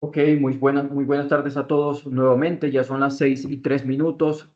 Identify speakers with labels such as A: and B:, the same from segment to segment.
A: Ok, muy buenas tardes a todos nuevamente. Ya son las 6:03.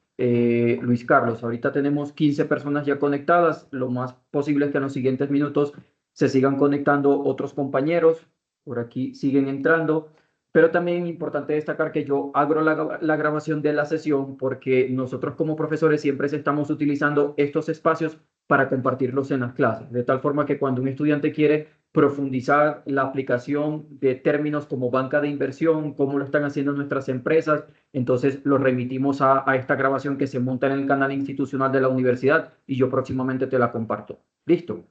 A: Luis Carlos, ahorita tenemos 15 personas ya conectadas. Lo más posible es que en los siguientes minutos se sigan conectando otros compañeros. Por aquí siguen entrando. Pero también es importante destacar que yo abro la grabación de la sesión porque nosotros como profesores siempre estamos utilizando estos espacios para compartirlos en las clases. De tal forma que cuando un estudiante quiere profundizar la aplicación de términos como banca de inversión, cómo lo están haciendo nuestras empresas. Entonces lo remitimos a esta grabación que se monta en el canal institucional de la universidad y yo próximamente te la comparto. ¿Listo?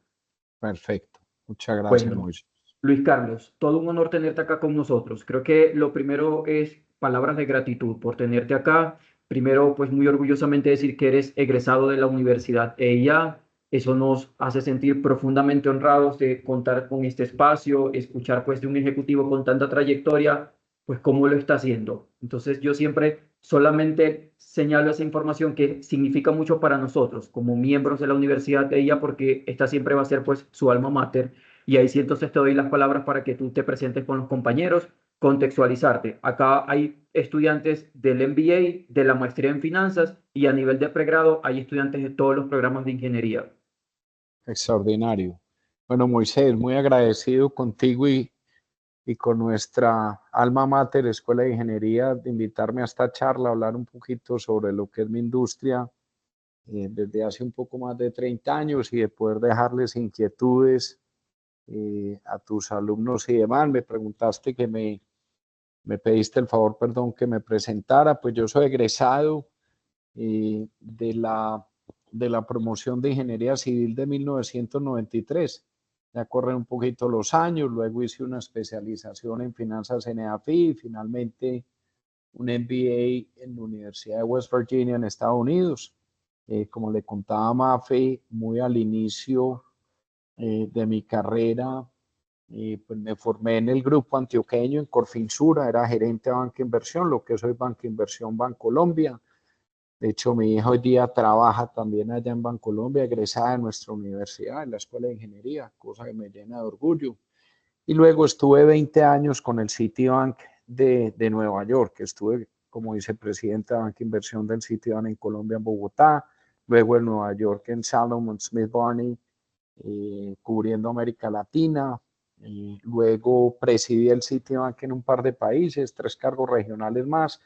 B: Perfecto. Muchas gracias,
A: Bueno,
B: Moisés.
A: Luis Carlos, todo un honor tenerte acá con nosotros. Creo que lo primero es palabras de gratitud por tenerte acá. Primero, pues muy orgullosamente decir que eres egresado de la Universidad EIA. Eso nos hace sentir profundamente honrados de contar con este espacio, escuchar pues de un ejecutivo con tanta trayectoria, pues cómo lo está haciendo. Entonces yo siempre solamente señalo esa información que significa mucho para nosotros como miembros de la Universidad EIA porque esta siempre va a ser pues su alma mater y ahí sí entonces te doy las palabras para que tú te presentes con los compañeros, contextualizarte. Acá hay estudiantes del MBA, de la maestría en finanzas y a nivel de pregrado hay estudiantes de todos los programas de ingeniería.
B: Extraordinario. Bueno, Moisés, muy agradecido contigo y con nuestra alma mater, Escuela de Ingeniería, de invitarme a esta charla, a hablar un poquito sobre lo que es mi industria desde hace un poco más de 30 años y de poder dejarles inquietudes a tus alumnos y demás. Me preguntaste me pediste el favor, perdón, que me presentara. Pues yo soy egresado de de la promoción de Ingeniería Civil de 1993. Ya corren un poquito los años, luego hice una especialización en finanzas en EAFI y finalmente un MBA en la Universidad de West Virginia en Estados Unidos. Como le contaba Mafe, muy al inicio de mi carrera, pues me formé en el grupo antioqueño, en Corfinsura, era gerente de banca inversión, lo que es hoy Banca Inversión Bancolombia. De hecho, mi hija hoy día trabaja también allá en Bancolombia, egresada de nuestra universidad, en la Escuela de Ingeniería, cosa que me llena de orgullo. Y luego estuve 20 años con el Citibank de Nueva York, que estuve como vicepresidente de Banca Inversión del Citibank en Colombia, en Bogotá, luego en Nueva York en Salomon Smith Barney, cubriendo América Latina. Y luego presidí el Citibank en un par de países, 3 cargos regionales más.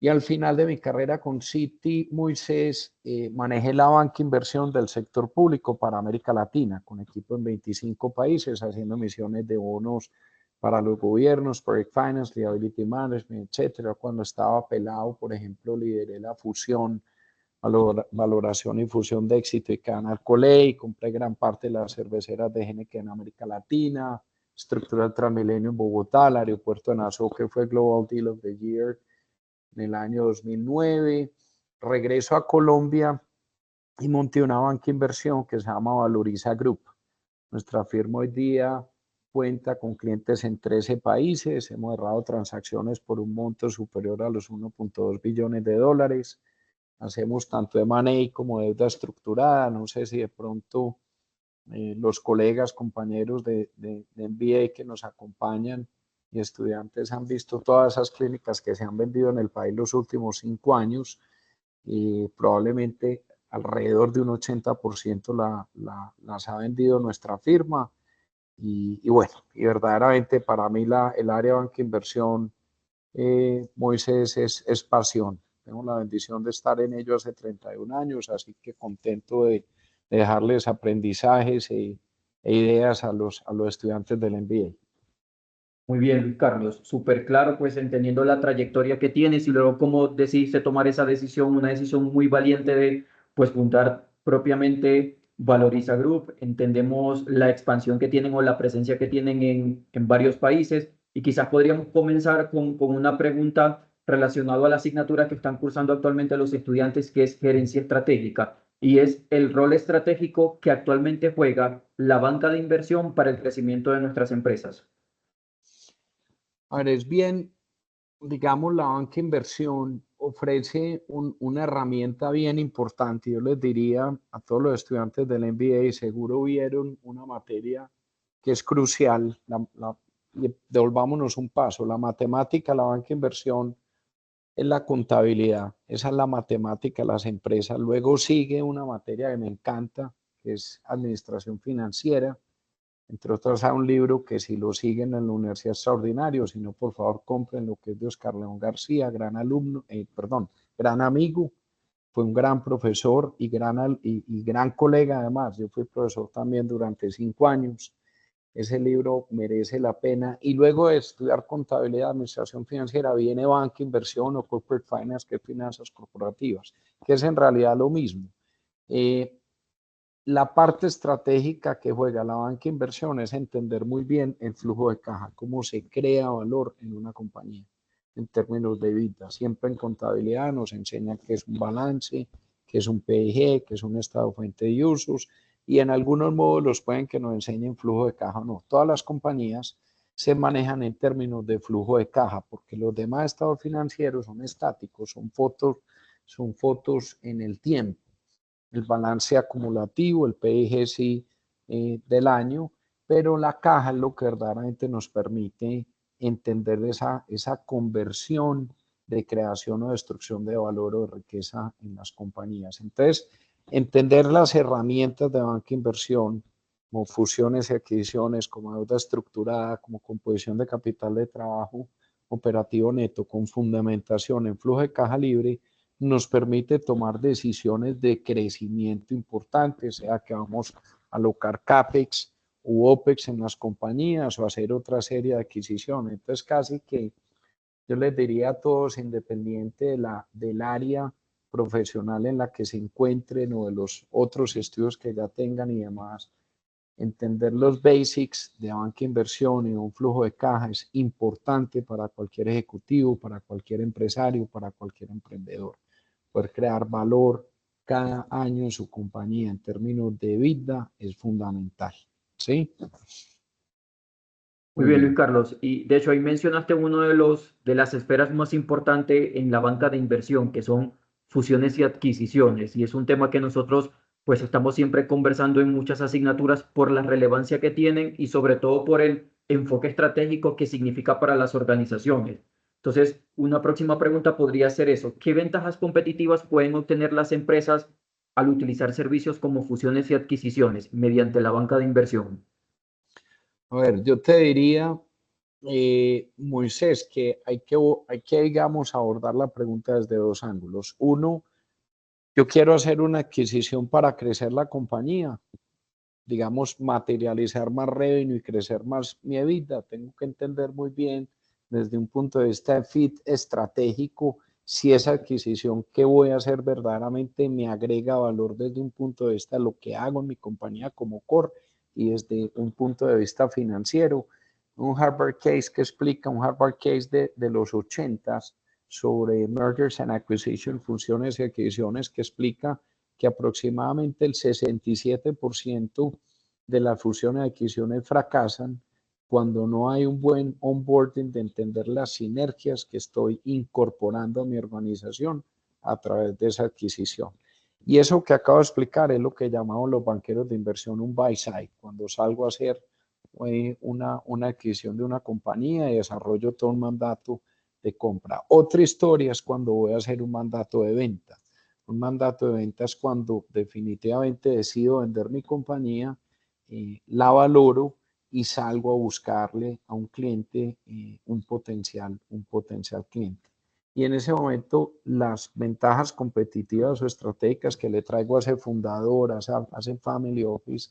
B: Y al final de mi carrera con Citi, Moisés, manejé la banca inversión del sector público para América Latina, con equipo en 25 países, haciendo emisiones de bonos para los gobiernos, Project Finance, Liability Management, etcétera. Cuando estaba pelado, por ejemplo, lideré la fusión, valoración y fusión de Éxito y Canal Coley, compré gran parte de las cerveceras de Heineken en América Latina, estructura del Transmilenio en Bogotá, el aeropuerto de Nassau, que fue Global Deal of the Year en el año 2009. Regreso a Colombia y monté una banca inversión que se llama Valoriza Group. Nuestra firma hoy día cuenta con clientes en 13 países. Hemos cerrado transacciones por un monto superior a los 1.2 billones de dólares. Hacemos tanto M&A como deuda estructurada. No sé si de pronto los colegas, compañeros de MBA que nos acompañan y estudiantes han visto todas esas clínicas que se han vendido en el país los últimos 5 años y probablemente alrededor de un 80% las ha vendido nuestra firma. Y bueno, y verdaderamente para mí el área de banca inversión, Moisés, es pasión. Tengo la bendición de estar en ello hace 31 años, así que contento de dejarles aprendizajes e ideas a los estudiantes del MBA.
A: Muy bien, Luis Carlos, súper claro, pues entendiendo la trayectoria que tienes y luego cómo decidiste tomar esa decisión, una decisión muy valiente de pues fundar propiamente Valoriza Group. Entendemos la expansión que tienen o la presencia que tienen en varios países y quizás podríamos comenzar con una pregunta relacionada a la asignatura que están cursando actualmente los estudiantes, que es gerencia estratégica y es el rol estratégico que actualmente juega la banca de inversión para el crecimiento de nuestras empresas.
B: A ver, es bien, digamos, la banca inversión ofrece una herramienta bien importante. Yo les diría a todos los estudiantes del MBA, seguro vieron una materia que es crucial, y devolvámonos un paso. La matemática, la banca de inversión es la contabilidad, esa es la matemática de las empresas. Luego sigue una materia que me encanta, que es administración financiera. Entre otras, hay un libro que si lo siguen en la universidad es extraordinario, si no, por favor, compren lo que es de Oscar León García, gran alumno, gran amigo, fue un gran profesor y gran colega además. Yo fui profesor también durante 5 años. Ese libro merece la pena. Y luego de estudiar contabilidad, administración financiera, viene banca, inversión o corporate finance, que es finanzas corporativas, que es en realidad lo mismo. La parte estratégica que juega la banca inversión es entender muy bien el flujo de caja, cómo se crea valor en una compañía en términos de vida. Siempre en contabilidad nos enseñan qué es un balance, qué es un PIG, qué es un estado fuente de usos, y en algunos módulos pueden que nos enseñen flujo de caja o no. Todas las compañías se manejan en términos de flujo de caja, porque los demás estados financieros son estáticos, son fotos en el tiempo, el balance acumulativo, el PIGC del año, pero la caja es lo que verdaderamente nos permite entender esa conversión de creación o destrucción de valor o de riqueza en las compañías. Entonces, entender las herramientas de banca inversión, como fusiones y adquisiciones, como deuda estructurada, como composición de capital de trabajo operativo neto, con fundamentación en flujo de caja libre, nos permite tomar decisiones de crecimiento importantes, sea que vamos a alocar CAPEX u OPEX en las compañías o hacer otra serie de adquisiciones. Entonces, casi que yo les diría a todos, independiente del área profesional en la que se encuentren o de los otros estudios que ya tengan y demás, entender los basics de banca inversión y un flujo de caja es importante para cualquier ejecutivo, para cualquier empresario, para cualquier emprendedor. Poder crear valor cada año en su compañía en términos de vida es fundamental. ¿Sí?
A: Muy
B: Muy
A: bien, Luis
B: bien.
A: Carlos. Y de hecho ahí mencionaste uno de las esferas más importantes en la banca de inversión, que son fusiones y adquisiciones. Y es un tema que nosotros pues estamos siempre conversando en muchas asignaturas por la relevancia que tienen y sobre todo por el enfoque estratégico que significa para las organizaciones. Entonces, una próxima pregunta podría ser eso. ¿Qué ventajas competitivas pueden obtener las empresas al utilizar servicios como fusiones y adquisiciones mediante la banca de inversión?
B: A ver, yo te diría, Moisés, que hay que, digamos, abordar la pregunta desde dos ángulos. Uno, yo quiero hacer una adquisición para crecer la compañía, digamos, materializar más revenue y crecer más mi EBITDA. Tengo que entender muy bien desde un punto de vista de fit estratégico si esa adquisición que voy a hacer verdaderamente me agrega valor desde un punto de vista de lo que hago en mi compañía como core y desde un punto de vista financiero. Un Harvard Case que explica, un Harvard Case de los 80s sobre mergers and acquisition, funciones y adquisiciones, que explica que aproximadamente el 67% de las fusiones y adquisiciones fracasan cuando no hay un buen onboarding de entender las sinergias que estoy incorporando a mi organización a través de esa adquisición. Y eso que acabo de explicar es lo que llamamos los banqueros de inversión un buy side. Cuando salgo a hacer una adquisición de una compañía y desarrollo todo un mandato de compra. Otra historia es cuando voy a hacer un mandato de venta. Un mandato de venta es cuando definitivamente decido vender mi compañía, la valoro y salgo a buscarle a un cliente, un potencial cliente. Y en ese momento las ventajas competitivas o estratégicas que le traigo a ese fundador, a ese family office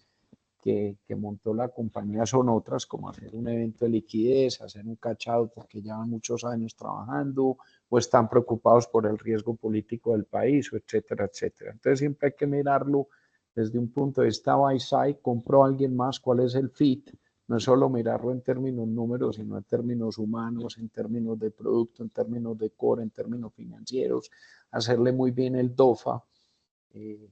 B: que montó la compañía son otras, como hacer un evento de liquidez, hacer un catch out porque llevan muchos años trabajando o están preocupados por el riesgo político del país, o etcétera, etcétera. Entonces siempre hay que mirarlo desde un punto de vista by side, compró a alguien más, cuál es el fit, no es solo mirarlo en términos números, sino en términos humanos, en términos de producto, en términos de core, en términos financieros, hacerle muy bien el DOFA, eh,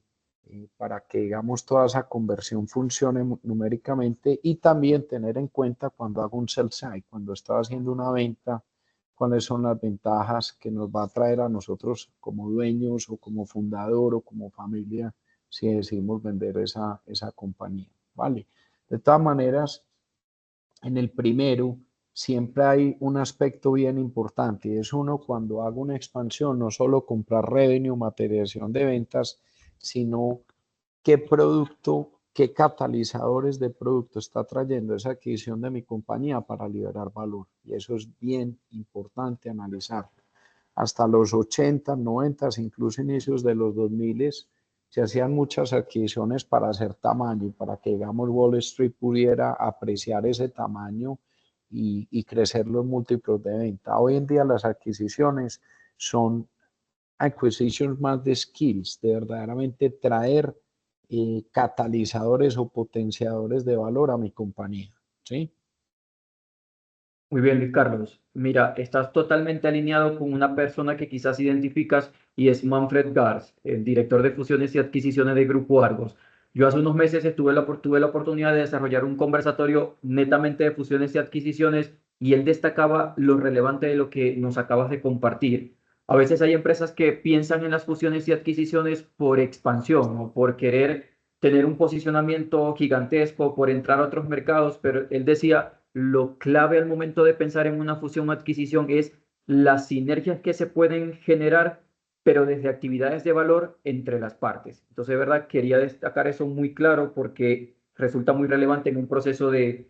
B: para que, digamos, toda esa conversión funcione numéricamente, y también tener en cuenta cuando hago un sell side, cuando estoy haciendo una venta, cuáles son las ventajas que nos va a traer a nosotros como dueños o como fundador o como familia si decidimos vender esa compañía, ¿vale? De todas maneras, en el primero, siempre hay un aspecto bien importante y es uno cuando hago una expansión, no solo comprar revenue, materialización de ventas, sino qué producto, qué catalizadores de producto está trayendo esa adquisición de mi compañía para liberar valor. Y eso es bien importante analizar. Hasta los 80, 90, incluso inicios de los 2000, se hacían muchas adquisiciones para hacer tamaño, para que, digamos, Wall Street pudiera apreciar ese tamaño y crecer los múltiplos de venta. Hoy en día las adquisiciones son acquisitions más de skills, de verdaderamente traer catalizadores o potenciadores de valor a mi compañía, ¿sí?
A: Muy bien, Luis Carlos. Mira, estás totalmente alineado con una persona que quizás identificas y es Manfred Gars, el director de fusiones y adquisiciones de Grupo Argos. Yo hace unos meses tuve la oportunidad de desarrollar un conversatorio netamente de fusiones y adquisiciones y él destacaba lo relevante de lo que nos acabas de compartir. A veces hay empresas que piensan en las fusiones y adquisiciones por expansión o por querer tener un posicionamiento gigantesco, por entrar a otros mercados, pero él decía lo clave al momento de pensar en una fusión o adquisición es las sinergias que se pueden generar, pero desde actividades de valor entre las partes. Entonces, de verdad, quería destacar eso muy claro porque resulta muy relevante en un proceso de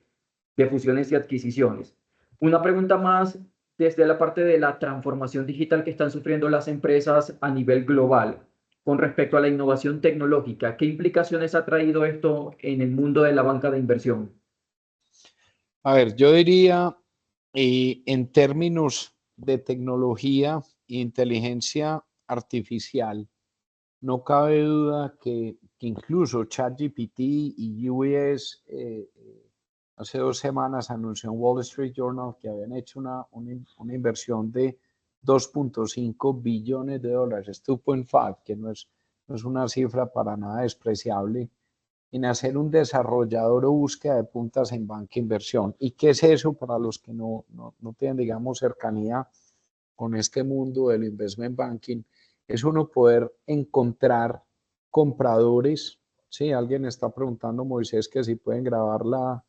A: fusiones y adquisiciones. Una pregunta más desde la parte de la transformación digital que están sufriendo las empresas a nivel global con respecto a la innovación tecnológica. ¿Qué implicaciones ha traído esto en el mundo de la banca de inversión?
B: A ver, yo diría, en términos de tecnología e inteligencia artificial, no cabe duda que incluso ChatGPT y UES hace 2 semanas anunció en Wall Street Journal que habían hecho una inversión de 2.5 billones de dólares, 2.5, que no es una cifra para nada despreciable, en hacer un desarrollador o búsqueda de puntas en banca inversión. ¿Y qué es eso para los que no tienen, digamos, cercanía con este mundo del investment banking? Es uno poder encontrar compradores. Sí, alguien está preguntando, Moisés, que si pueden grabar la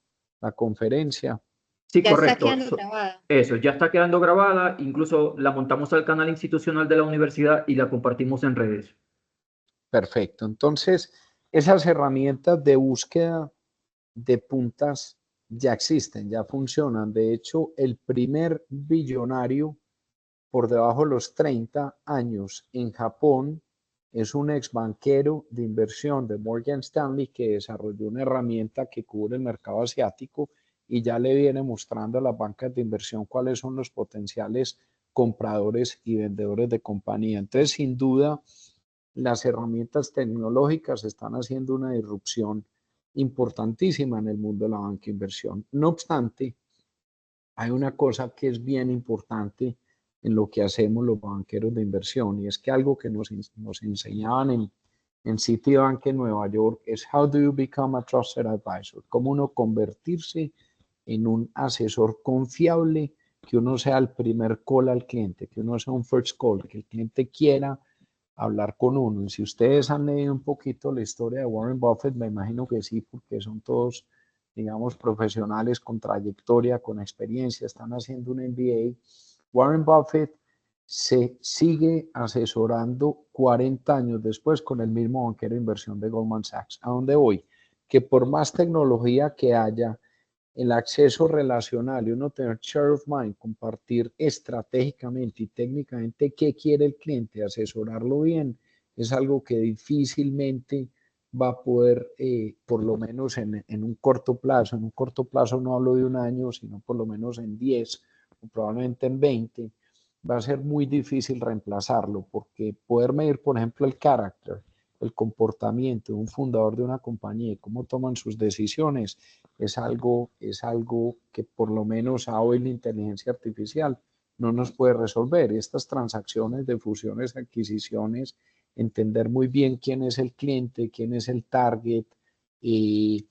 B: conferencia.
A: Sí,
C: Ya está
A: correcto.
C: quedando grabada.
A: Eso, ya está quedando grabada, incluso la montamos al canal institucional de la universidad y la compartimos en redes.
B: Perfecto. Entonces, esas herramientas de búsqueda de puntas ya existen, ya funcionan. De hecho, el primer billonario por debajo de los 30 años en Japón es un ex banquero de inversión de Morgan Stanley que desarrolló una herramienta que cubre el mercado asiático y ya le viene mostrando a las bancas de inversión cuáles son los potenciales compradores y vendedores de compañía. Entonces, sin duda, las herramientas tecnológicas están haciendo una disrupción importantísima en el mundo de la banca de inversión. No obstante, hay una cosa que es bien importante en lo que hacemos los banqueros de inversión y es que algo que nos enseñaban en Citibank en Nueva York es how do you become a trusted advisor, cómo uno convertirse en un asesor confiable, que uno sea el primer call al cliente, que uno sea un first call, que el cliente quiera hablar con uno. Y si ustedes han leído un poquito la historia de Warren Buffett, me imagino que sí, porque son todos, digamos, profesionales con trayectoria, con experiencia, están haciendo un MBA. Warren Buffett se sigue asesorando 40 años después con el mismo banquero de inversión de Goldman Sachs. ¿A dónde voy? Que por más tecnología que haya, el acceso relacional y uno tener share of mind, compartir estratégicamente y técnicamente qué quiere el cliente, asesorarlo bien, es algo que difícilmente va a poder, por lo menos en en un corto plazo no hablo de un año, sino por lo menos en 10 o probablemente en 20, va a ser muy difícil reemplazarlo, porque poder medir, por ejemplo, el carácter, el comportamiento de un fundador de una compañía y cómo toman sus decisiones, es algo que por lo menos a hoy la inteligencia artificial no nos puede resolver. Estas transacciones de fusiones, adquisiciones, entender muy bien quién es el cliente, quién es el target y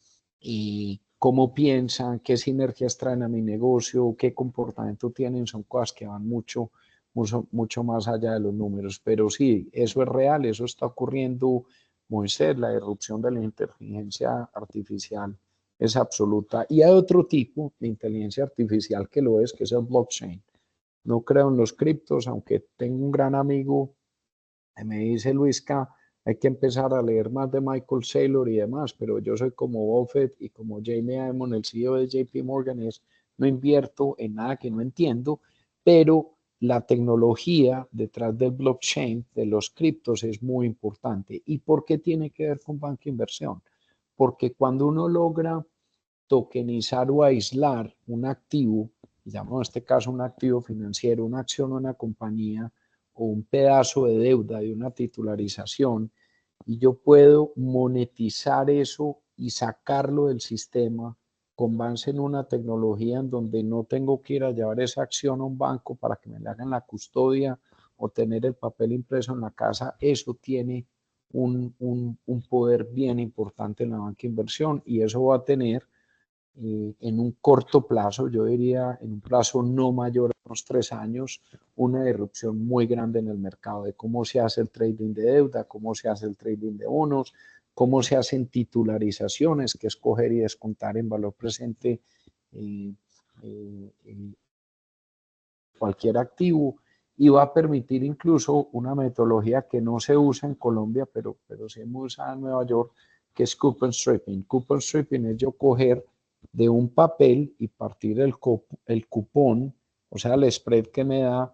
B: cómo piensan, qué sinergias traen a mi negocio, qué comportamiento tienen, son cosas que van mucho más allá de los números. Pero sí, eso es real, eso está ocurriendo, Moisés, la irrupción de la inteligencia artificial es absoluta. Y hay otro tipo de inteligencia artificial que es el blockchain. No creo en los criptos, aunque tengo un gran amigo que me dice, Luisca, hay que empezar a leer más de Michael Saylor y demás, pero yo soy como Buffett y como Jamie Dimon, el CEO de JP Morgan, no invierto en nada que no entiendo, pero la tecnología detrás del blockchain, de los criptos, es muy importante. ¿Y por qué tiene que ver con banca inversión? Porque cuando uno logra tokenizar o aislar un activo, digamos en este caso un activo financiero, una acción o una compañía o un pedazo de deuda de una titularización, y yo puedo monetizar eso y sacarlo del sistema con base en una tecnología en donde no tengo que ir a llevar esa acción a un banco para que me le hagan la custodia o tener el papel impreso en la casa, eso tiene un poder bien importante en la banca inversión y eso va a tener en un corto plazo, yo diría en un plazo no mayor a unos 3 años, una disrupción muy grande en el mercado de cómo se hace el trading de deuda, cómo se hace el trading de bonos, cómo se hacen titularizaciones, que es coger y descontar en valor presente eh, cualquier activo y va a permitir incluso una metodología que no se usa en Colombia, pero sí hemos usado en Nueva York, que es coupon stripping. Coupon stripping es yo coger de un papel y partir el cupón, o sea, el spread que me da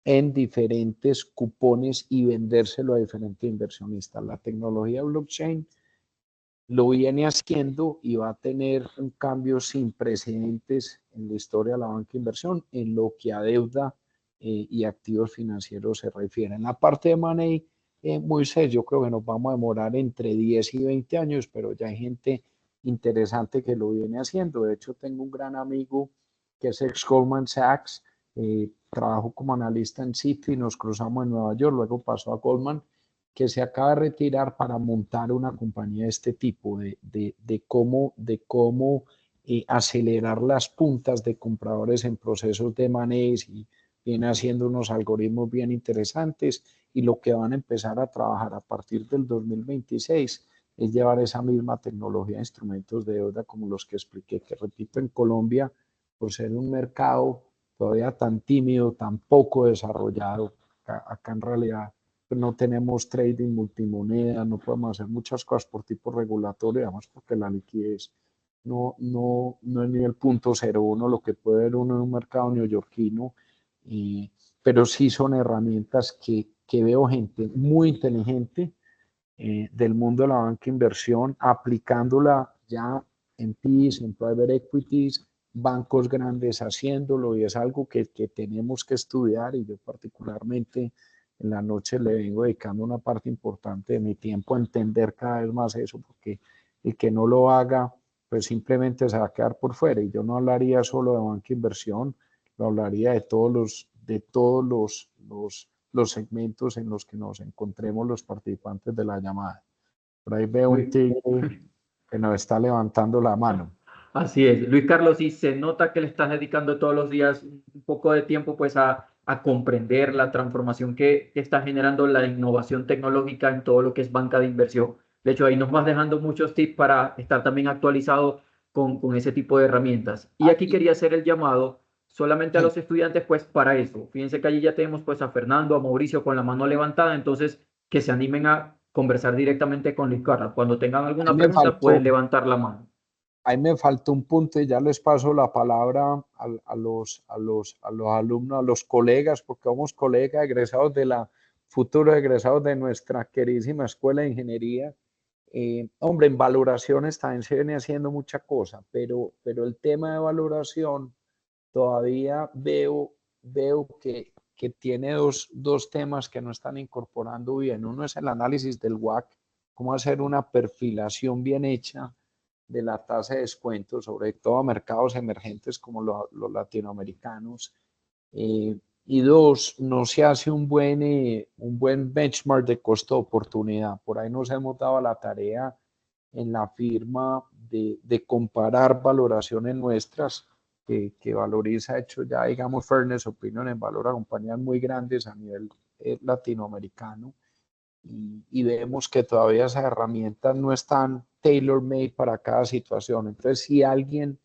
B: en diferentes cupones y vendérselo a diferentes inversionistas. La tecnología blockchain lo viene haciendo y va a tener un cambio sin precedentes en la historia de la banca de inversión en lo que a deuda y activos financieros se refiere. En la parte de money, Moisés, yo creo que nos vamos a demorar entre 10 y 20 años, pero ya hay gente interesante que lo viene haciendo. De hecho, tengo un gran amigo que es ex Goldman Sachs, trabajó como analista en Citi, nos cruzamos en Nueva York, luego pasó a Goldman, que se acaba de retirar para montar una compañía de este tipo, de cómo acelerar las puntas de compradores en procesos de manejo y viene haciendo unos algoritmos bien interesantes y lo que van a empezar a trabajar a partir del 2026 es llevar esa misma tecnología a instrumentos de deuda como los que expliqué, que repito, en Colombia, por ser un mercado todavía tan tímido, tan poco desarrollado, acá en realidad no tenemos trading multimoneda, no podemos hacer muchas cosas por tipo regulatorio, además porque la liquidez no es ni el punto 0,1 lo que puede ver uno en un mercado neoyorquino, pero sí son herramientas que veo gente muy inteligente del mundo de la banca inversión aplicándola ya en PIs, en private equities, bancos grandes haciéndolo y es algo que tenemos que estudiar y yo particularmente en la noche le vengo dedicando una parte importante de mi tiempo a entender cada vez más eso, porque el que no lo haga, pues simplemente se va a quedar por fuera. Y yo no hablaría solo de banca inversión, lo hablaría de todos los segmentos en los que nos encontremos los participantes de la llamada. Por ahí veo un
A: Luis,
B: tigre que nos está levantando la mano.
A: así es. Luis Carlos, y se nota que le estás dedicando todos los días un poco de tiempo pues a comprender la transformación que está generando la innovación tecnológica en todo lo que es banca de inversión. De hecho, ahí nos vas dejando muchos tips para estar también actualizado con ese tipo de herramientas. Y aquí
B: Aquí,
A: quería hacer el llamado solamente a
B: sí,
A: los estudiantes pues para eso. Fíjense que allí ya tenemos pues a Fernando, a Mauricio con la mano levantada, entonces que se animen a conversar directamente con Luis Carlos. Cuando tengan
B: ahí
A: alguna
B: me
A: pregunta
B: faltó,
A: pueden levantar la mano.
B: ahí me faltó un punto y ya les paso la palabra a los alumnos, a los colegas, porque somos colegas egresados futuros egresados de nuestra queridísima Escuela de Ingeniería. Hombre, en valoraciones también se viene haciendo mucha cosa, pero el tema de valoración todavía veo que tiene dos temas que no están incorporando bien. Uno es el análisis del WAC, cómo hacer una perfilación bien hecha de la tasa de descuento, sobre todo a mercados emergentes como los latinoamericanos. Y dos, no se hace un buen benchmark de costo de oportunidad. Por ahí nos hemos dado la tarea en la firma de comparar valoraciones nuestras, que Valoriza ha hecho ya, digamos, Fairness Opinion en valor a compañías muy grandes a nivel latinoamericano y vemos que todavía esas herramientas no están tailor-made para cada situación. Entonces, si alguien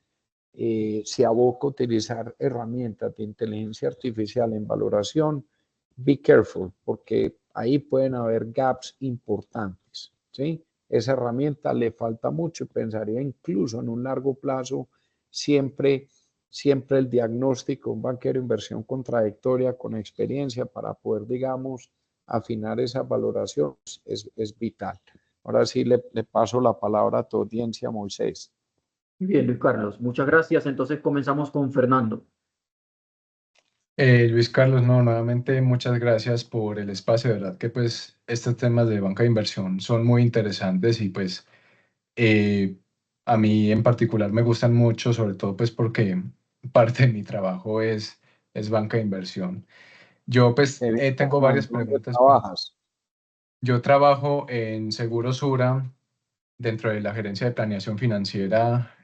B: se aboca a utilizar herramientas de inteligencia artificial en valoración, be careful, porque ahí pueden haber gaps importantes, ¿sí? Esa herramienta le falta mucho y pensaría incluso en un largo plazo, siempre, siempre el diagnóstico, un banquero de inversión con trayectoria, con experiencia para poder, digamos, afinar esas valoraciones es vital. Ahora sí le paso la palabra a tu audiencia, Moisés.
A: Bien, Luis Carlos, muchas gracias. Entonces comenzamos con Fernando.
C: Luis Carlos, no, nuevamente muchas gracias por el espacio, de verdad que pues estos temas de banca de inversión son muy interesantes y pues eh, a mí en particular me gustan mucho, sobre todo pues porque parte de mi trabajo es banca de inversión. Yo pues
B: Qué bien,
C: tengo
B: Juan,
C: varias
B: ¿dónde
C: preguntas.
B: trabajas?
C: Yo trabajo en Seguro Sura dentro de la gerencia de planeación financiera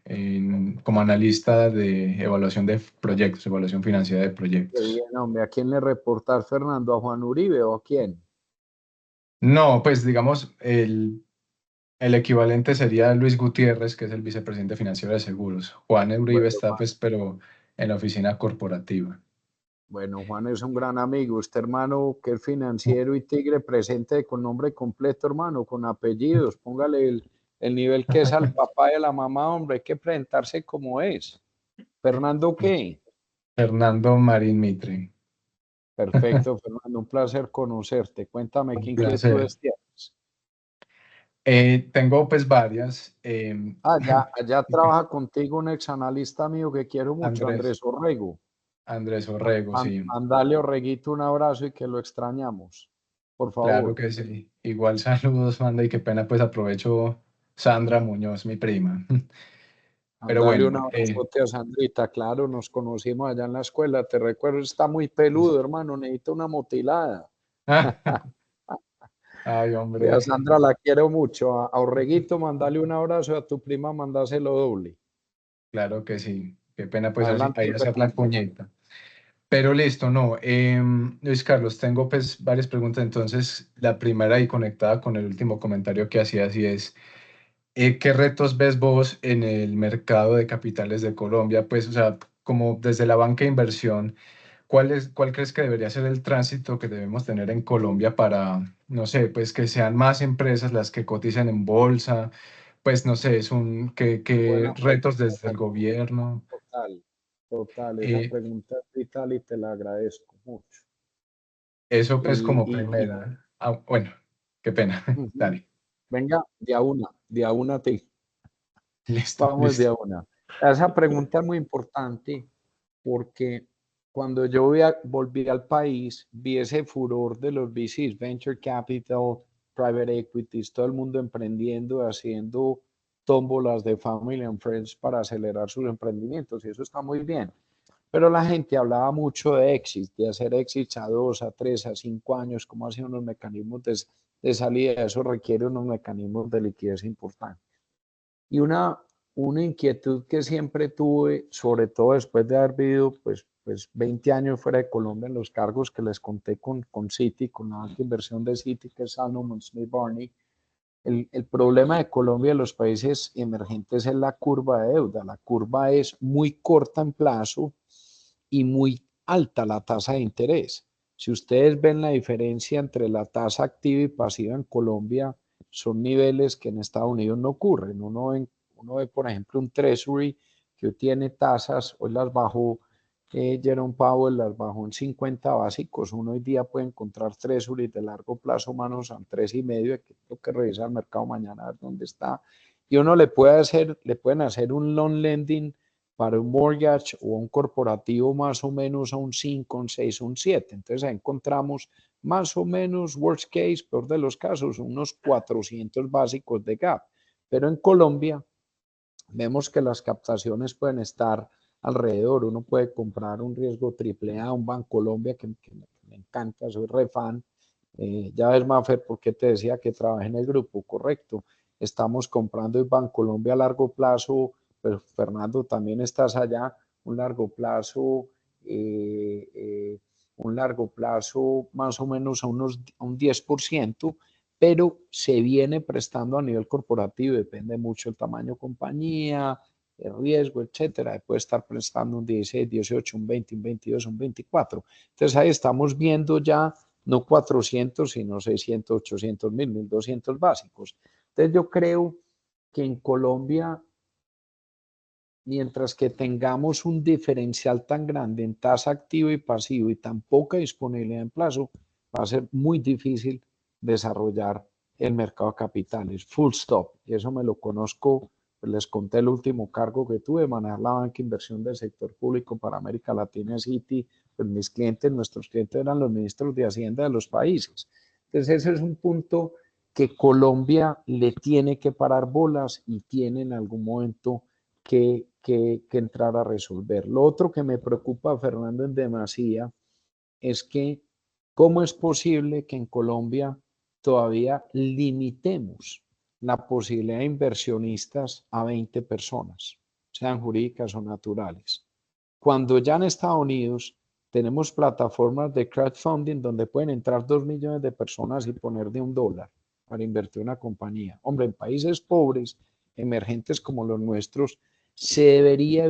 C: como analista de evaluación de proyectos, evaluación financiera de
B: Qué
C: proyectos.
B: bien, hombre. ¿A quién le reportar, Fernando? ¿A Juan Uribe o a quién?
C: No, pues digamos, el equivalente sería Luis Gutiérrez, que es el vicepresidente financiero de seguros. Juan Uribe
B: Bueno,
C: está pues, pero en la oficina corporativa.
B: bueno, Juan es un gran amigo. Usted, hermano, que es financiero y tigre, presente con nombre completo, hermano, con apellidos. Póngale el nivel que es al papá y a la mamá, hombre. Hay que presentarse como es. ¿Fernando qué?
C: Fernando Marín Mitre.
B: Perfecto, Fernando. Un placer conocerte. Cuéntame qué
C: Un placer.
B: inquietudes tienes.
C: Tengo pues varias.
B: Allá trabaja contigo un ex analista mío que quiero mucho,
C: Andrés,
B: Andrés Orrego.
C: Andrés Orrego, sí.
B: Mandale Orreguito un abrazo y que lo extrañamos, por
C: Claro
B: favor.
C: que sí. Igual saludos, manda, y qué pena, pues aprovecho Sandra Muñoz, mi prima. Pero
B: Mandale un
C: bueno,
B: abrazote a Sandrita, claro, nos conocimos allá en la escuela, te recuerdo, está muy peludo, hermano, necesita una motilada.
C: ay,
B: Y a
C: hombre,
B: Sandra la quiero mucho, a Orreguito, mandale un abrazo, a tu prima mandáselo doble.
C: claro que sí. Qué pena, pues así,
B: Adelante,
C: ahí hacer la
B: Fernando.
C: puñeta. Pero listo, no. Luis Carlos, tengo pues varias preguntas. Entonces, la primera y conectada con el último comentario que hacías y es, ¿qué retos ves vos en el mercado de capitales de Colombia? Pues, o sea, como desde la banca de inversión, ¿cuál crees que debería ser el tránsito que debemos tener en Colombia para, no sé, pues que sean más empresas las que cotizan en bolsa? Pues, no sé, ¿qué
B: Buena
C: retos
B: pregunta,
C: desde el gobierno?
B: total, total, esa
C: Eh,
B: pregunta es vital y te la agradezco mucho.
C: Eso es
B: Y,
C: como
B: y, y
C: primera. Ah, bueno, qué pena.
B: ujú.
C: Dale.
B: Venga, de a una, te
C: Listo,
B: vamos de
C: listo.
B: a una. Esa pregunta es muy importante porque cuando yo volví al país, vi ese furor de los VCs, Venture Capital, Private Equities, todo el mundo emprendiendo, haciendo tómbolas de Family and Friends para acelerar sus emprendimientos y eso está muy bien. Pero la gente hablaba mucho de exit, de hacer exits a 2, a 3, a 5 años, cómo hacían unos mecanismos de salida. Eso requiere unos mecanismos de liquidez importantes. Y una inquietud que siempre tuve, sobre todo después de haber vivido pues 20 años fuera de Colombia en los cargos que les conté con Citi, con la banca de inversión de Citi, que es Salomon Smith Barney, el problema de Colombia y los países emergentes es la curva de deuda. La curva es muy corta en plazo y muy alta la tasa de interés. Si ustedes ven la diferencia entre la tasa activa y pasiva en Colombia, son niveles que en Estados Unidos no ocurren. Uno ve por ejemplo, un Treasury que tiene tasas, hoy las bajó Jerome Powell, las bajó en 50 básicos. Uno hoy día puede encontrar Treasury de largo plazo, manos a 3,5, hay que, tengo que revisar el mercado mañana a ver dónde está. Y uno le pueden hacer un loan lending para un mortgage o un corporativo más o menos a un 5, un 6, un 7. Entonces ahí encontramos más o menos, worst case, peor de los casos, unos 400 básicos de gap. Pero en Colombia vemos que las captaciones pueden estar alrededor. Uno puede comprar un riesgo triple A, un Bancolombia que me encanta, soy re fan. Ya ves, Mafer, ¿por qué te decía que trabajé en el grupo? Correcto. Estamos comprando el Bancolombia a largo plazo, pero Fernando, también estás allá, un largo plazo, eh, eh, un largo plazo más o menos a un 10%, pero se viene prestando a nivel corporativo, depende mucho del tamaño de compañía, el riesgo, etcétera, puede estar prestando un 16, 18, un 20, un 22, un 24. Entonces ahí estamos viendo ya no 400, sino 600, 800 mil, 1200 básicos. Entonces yo creo que en Colombia, mientras que tengamos un diferencial tan grande en tasa activo y pasivo y tan poca disponibilidad en plazo, va a ser muy difícil desarrollar el mercado de capitales, full stop. Y eso me lo conozco, pues les conté el último cargo que tuve, manejar la banca de inversión del sector público para América Latina, Citi, pues mis clientes, nuestros clientes eran los ministros de Hacienda de los países. Entonces ese es un punto que Colombia le tiene que parar bolas y tiene en algún momento que entrar a resolver. Lo otro que me preocupa, Fernando, en demasía, es que cómo es posible que en Colombia todavía limitemos la posibilidad de inversionistas a 20 personas, sean jurídicas o naturales. Cuando ya en Estados Unidos tenemos plataformas de crowdfunding donde pueden entrar 2 millones de personas y poner de $1 para invertir en una compañía. Hombre, en países pobres, emergentes como los nuestros, se debería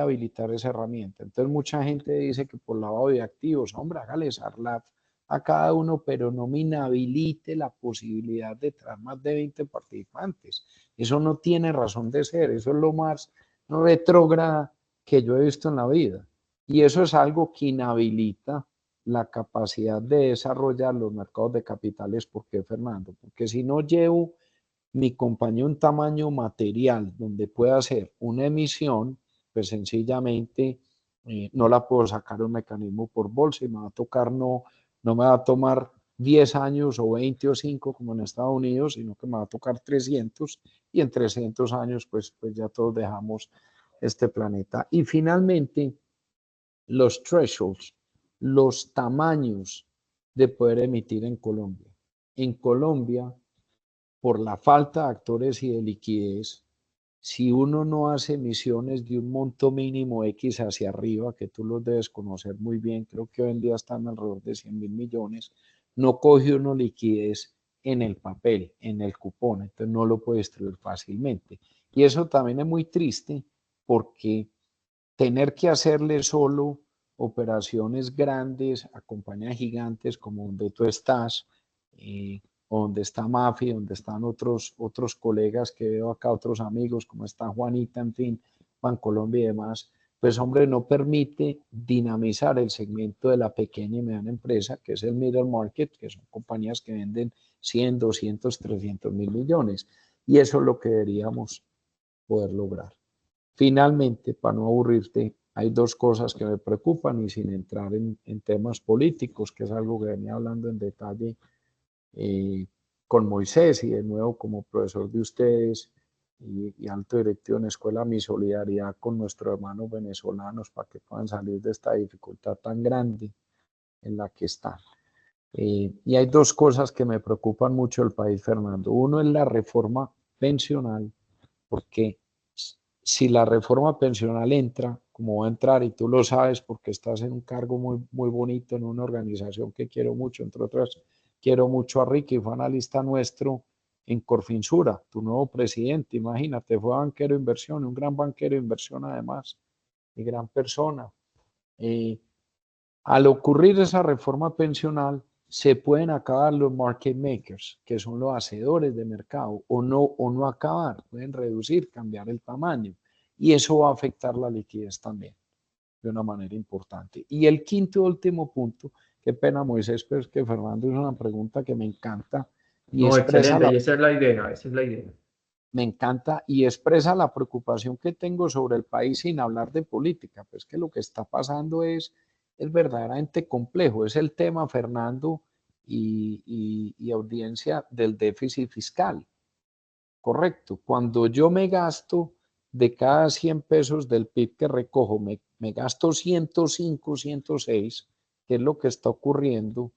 B: habilitar esa herramienta. Entonces mucha gente dice que por lavado de activos, hombre, hágale SARLAF a cada uno, pero no me inhabilite la posibilidad de traer más de 20 participantes. Eso no tiene razón de ser, eso es lo más retrógrada que yo he visto en la vida. Y eso es algo que inhabilita la capacidad de desarrollar los mercados de capitales. ¿Por qué, Fernando? Porque si no llevo mi compañía un tamaño material donde pueda hacer una emisión, pues sencillamente no la puedo sacar un mecanismo por bolsa y me va a tocar, no me va a tomar 10 años o 20 o 5 como en Estados Unidos, sino que me va a tocar 300 y en 300 años pues ya todos dejamos este planeta. Y finalmente, los thresholds, los tamaños de poder emitir en Colombia. En Colombia, por la falta de actores y de liquidez, si uno no hace emisiones de un monto mínimo X hacia arriba, que tú los debes conocer muy bien, creo que hoy en día están alrededor de 100.000 millones, no coge uno liquidez en el papel, en el cupón, entonces no lo puede distribuir fácilmente. Y eso también es muy triste porque tener que hacerle solo operaciones grandes a compañías gigantes como donde tú estás, o donde está Mafi, donde están otros colegas que veo acá, otros amigos, como está Juanita, en fin, Bancolombia y demás, pues hombre, no permite dinamizar el segmento de la pequeña y mediana empresa, que es el middle market, que son compañías que venden 100, 200, 300 mil millones. Y eso es lo que deberíamos poder lograr. Finalmente, para no aburrirte, hay dos cosas que me preocupan y sin entrar en temas políticos, que es algo que venía hablando en detalle con Moisés y de nuevo como profesor de ustedes y alto directivo en escuela, mi solidaridad con nuestros hermanos venezolanos para que puedan salir de esta dificultad tan grande en la que están. Y hay dos cosas que me preocupan mucho del país, Fernando. Uno es la reforma pensional, porque si la reforma pensional entra, como va a entrar, y tú lo sabes porque estás en un cargo muy bonito en una organización que quiero mucho, entre otras, quiero mucho a Ricky, fue analista nuestro en Corfinsura, tu nuevo presidente, imagínate, fue banquero de inversión, un gran banquero de inversión además, y gran persona. Al ocurrir esa reforma pensional, se pueden acabar los market makers, que son los hacedores de mercado, o no acabar, pueden reducir, cambiar el tamaño, y eso va a afectar la liquidez también de una manera importante. Y el quinto y último punto, qué pena Moisés, pero es que Fernando es una pregunta que me encanta y
A: No,
B: expresa
A: excelente,
B: la,
A: y esa es la idea, esa es la idea.
B: me encanta y expresa la preocupación que tengo sobre el país sin hablar de política, pues que lo que está pasando es verdaderamente complejo. Es el tema, Fernando, y audiencia del déficit fiscal. Correcto. Cuando yo me gasto de cada 100 pesos del PIB que recojo, me gasto 105, 106, que es lo que está ocurriendo.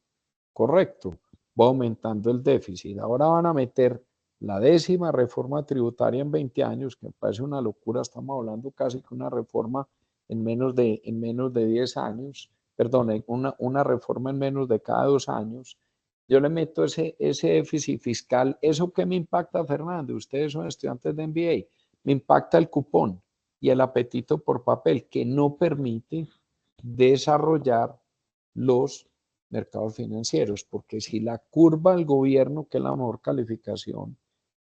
B: Correcto. Va aumentando el déficit. Ahora van a meter la 10ª reforma tributaria en 20 años, que me parece una locura. Estamos hablando casi que una reforma en menos de 10 años. Perdón, una reforma en menos de cada 2 años. yo le meto ese déficit fiscal. ¿Eso qué me impacta, Fernando? Ustedes son estudiantes de MBA. Me impacta el cupón y el apetito por papel, que no permite desarrollar los mercados financieros, porque si la curva del gobierno, que es la mejor calificación,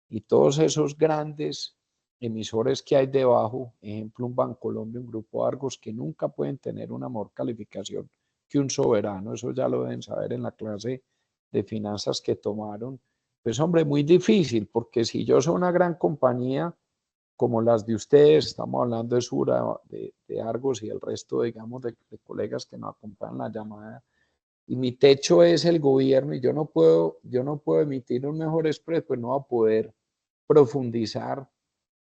B: y todos esos grandes emisores que hay debajo, ejemplo un Bancolombia, un Grupo Argos, que nunca pueden tener una mejor calificación que un soberano, eso ya lo deben saber en la clase de finanzas que tomaron, pues hombre, muy difícil, porque si yo soy una gran compañía como las de ustedes, estamos hablando de Sura, de Argos y el resto, digamos, de colegas que nos acompañan en la llamada, y mi techo es el gobierno y yo no puedo emitir un mejor spread, pues no va a poder profundizar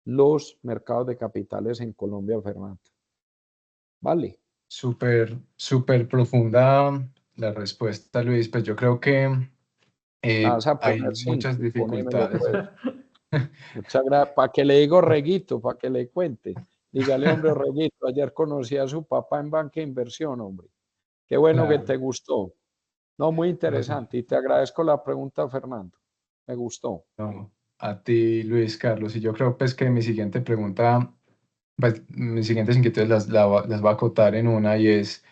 B: los mercados de capitales en Colombia, Fernando. Vale.
C: Súper, súper profunda la respuesta, Luis. Pues yo creo que
B: Vas a
C: hay
B: poner
C: muchas
B: 5, ponémelo
C: dificultades.
B: pues. Muchas gracias. Para que le digo Reguito, para que le cuente. Dígale, hombre, Reguito, ayer conocí a su papá en banca de inversión, hombre. Qué bueno que
C: Claro,
B: te gustó. No, muy
C: no,
B: interesante. Y te agradezco la pregunta, Fernando. Me gustó.
C: no, a ti, Luis Carlos. Y yo creo pues que mi siguiente pregunta, pues mis siguientes inquietudes las voy a acotar en una y es,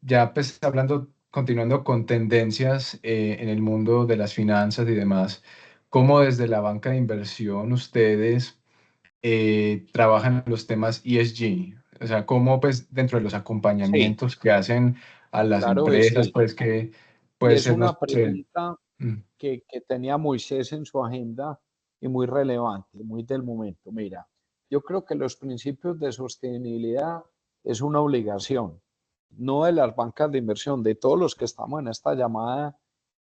C: ya pues hablando, continuando con tendencias en el mundo de las finanzas y demás, ¿cómo desde la banca de inversión ustedes trabajan los temas ESG? O sea, ¿cómo pues dentro de los
B: Sí,
C: acompañamientos que hacen a las
B: claro que
C: empresas,
B: sí.
C: pues que
B: Y
C: puede
B: es
C: ser, no
B: una
C: sé,
B: pregunta
C: mm,
B: que tenía Moisés en su agenda y muy relevante, muy del momento. Mira, yo creo que los principios de sostenibilidad es una obligación, no de las bancas de inversión, de todos los que estamos en esta llamada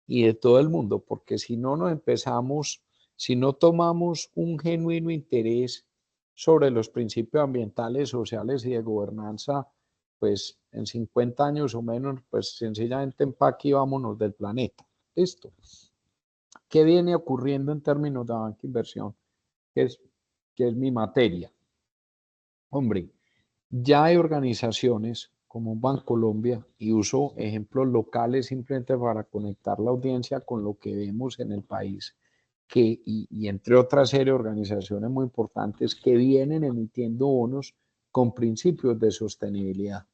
B: y de todo el mundo, porque si no nos empezamos, si no tomamos un genuino interés sobre los principios ambientales, sociales y de gobernanza, pues en 50 años o menos, pues sencillamente empaque y vámonos del planeta. Listo. ¿Qué viene ocurriendo en términos de banca de inversión? Que es, que es mi materia. Hombre, ya hay organizaciones como Bancolombia y uso ejemplos locales simplemente para conectar la audiencia con lo que vemos en el país, y entre otras series de organizaciones muy importantes que vienen emitiendo bonos con principios de sostenibilidad.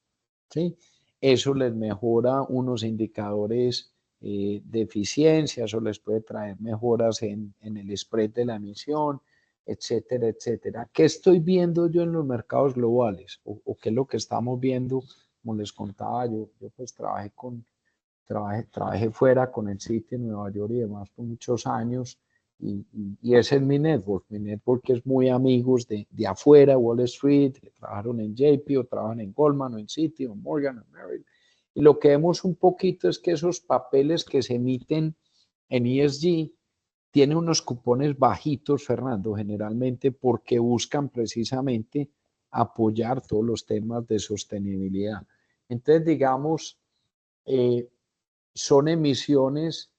B: ¿Sí? Eso les mejora unos indicadores de eficiencia, eso les puede traer mejoras en el spread de la emisión, etcétera, etcétera. ¿Qué estoy viendo yo en los mercados globales? ¿O qué es lo que estamos viendo? Como les contaba, yo pues trabajé fuera con el Citi en Nueva York y demás por muchos años, y ese es mi network. Mi network es muy amigos de afuera, Wall Street, que trabajaron en JP o trabajan en Goldman o en Citi o Morgan o Merrill. Y lo que vemos un poquito es que esos papeles que se emiten en ESG tienen unos cupones bajitos, Fernando, generalmente porque buscan precisamente apoyar todos los temas de sostenibilidad. Entonces, digamos, eh, son emisiones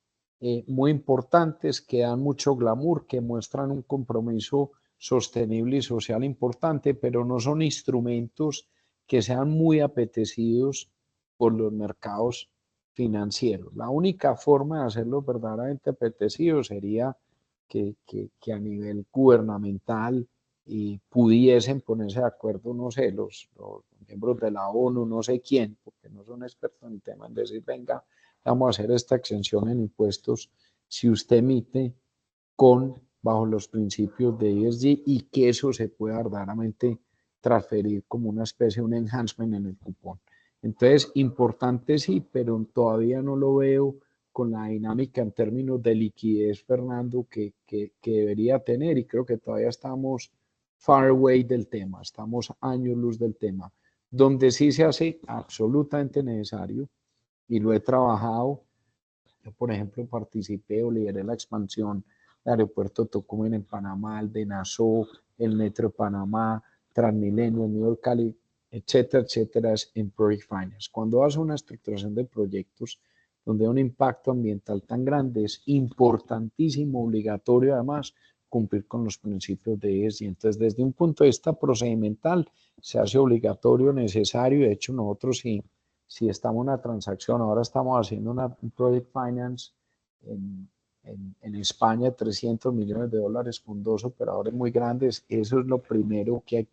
B: muy importantes que dan mucho glamour, que muestran un compromiso sostenible y social importante, pero no son instrumentos que sean muy apetecidos por los mercados financieros. La única forma de hacerlos verdaderamente apetecidos sería que a nivel gubernamental pudiesen ponerse de acuerdo, no sé, los miembros de la ONU, no sé quién, porque no son expertos en el tema, en decir, venga, vamos a hacer esta exención en impuestos si usted emite bajo los principios de ESG, y que eso se pueda verdaderamente transferir como una especie de un enhancement en el cupón. Entonces, importante sí, pero todavía no lo veo con la dinámica en términos de liquidez, Fernando, que debería tener, y creo que todavía estamos far away del tema, estamos años luz del tema. Donde sí se hace absolutamente necesario, y lo he trabajado. Yo, por ejemplo, participé o lideré la expansión del aeropuerto Tocumen en Panamá, el de Nassau, el Metro de Panamá, Transmilenio, el New York Cali, etcétera, etcétera, es en Project Finance. Cuando haces una estructuración de proyectos donde hay un impacto ambiental tan grande, es importantísimo, obligatorio además, cumplir con los principios de ESG. Entonces, desde un punto de vista procedimental, se hace obligatorio, necesario. De hecho, nosotros sí si estamos en una transacción, ahora estamos haciendo un project finance en España, 300 millones de dólares con dos operadores muy grandes. Eso es lo primero que hay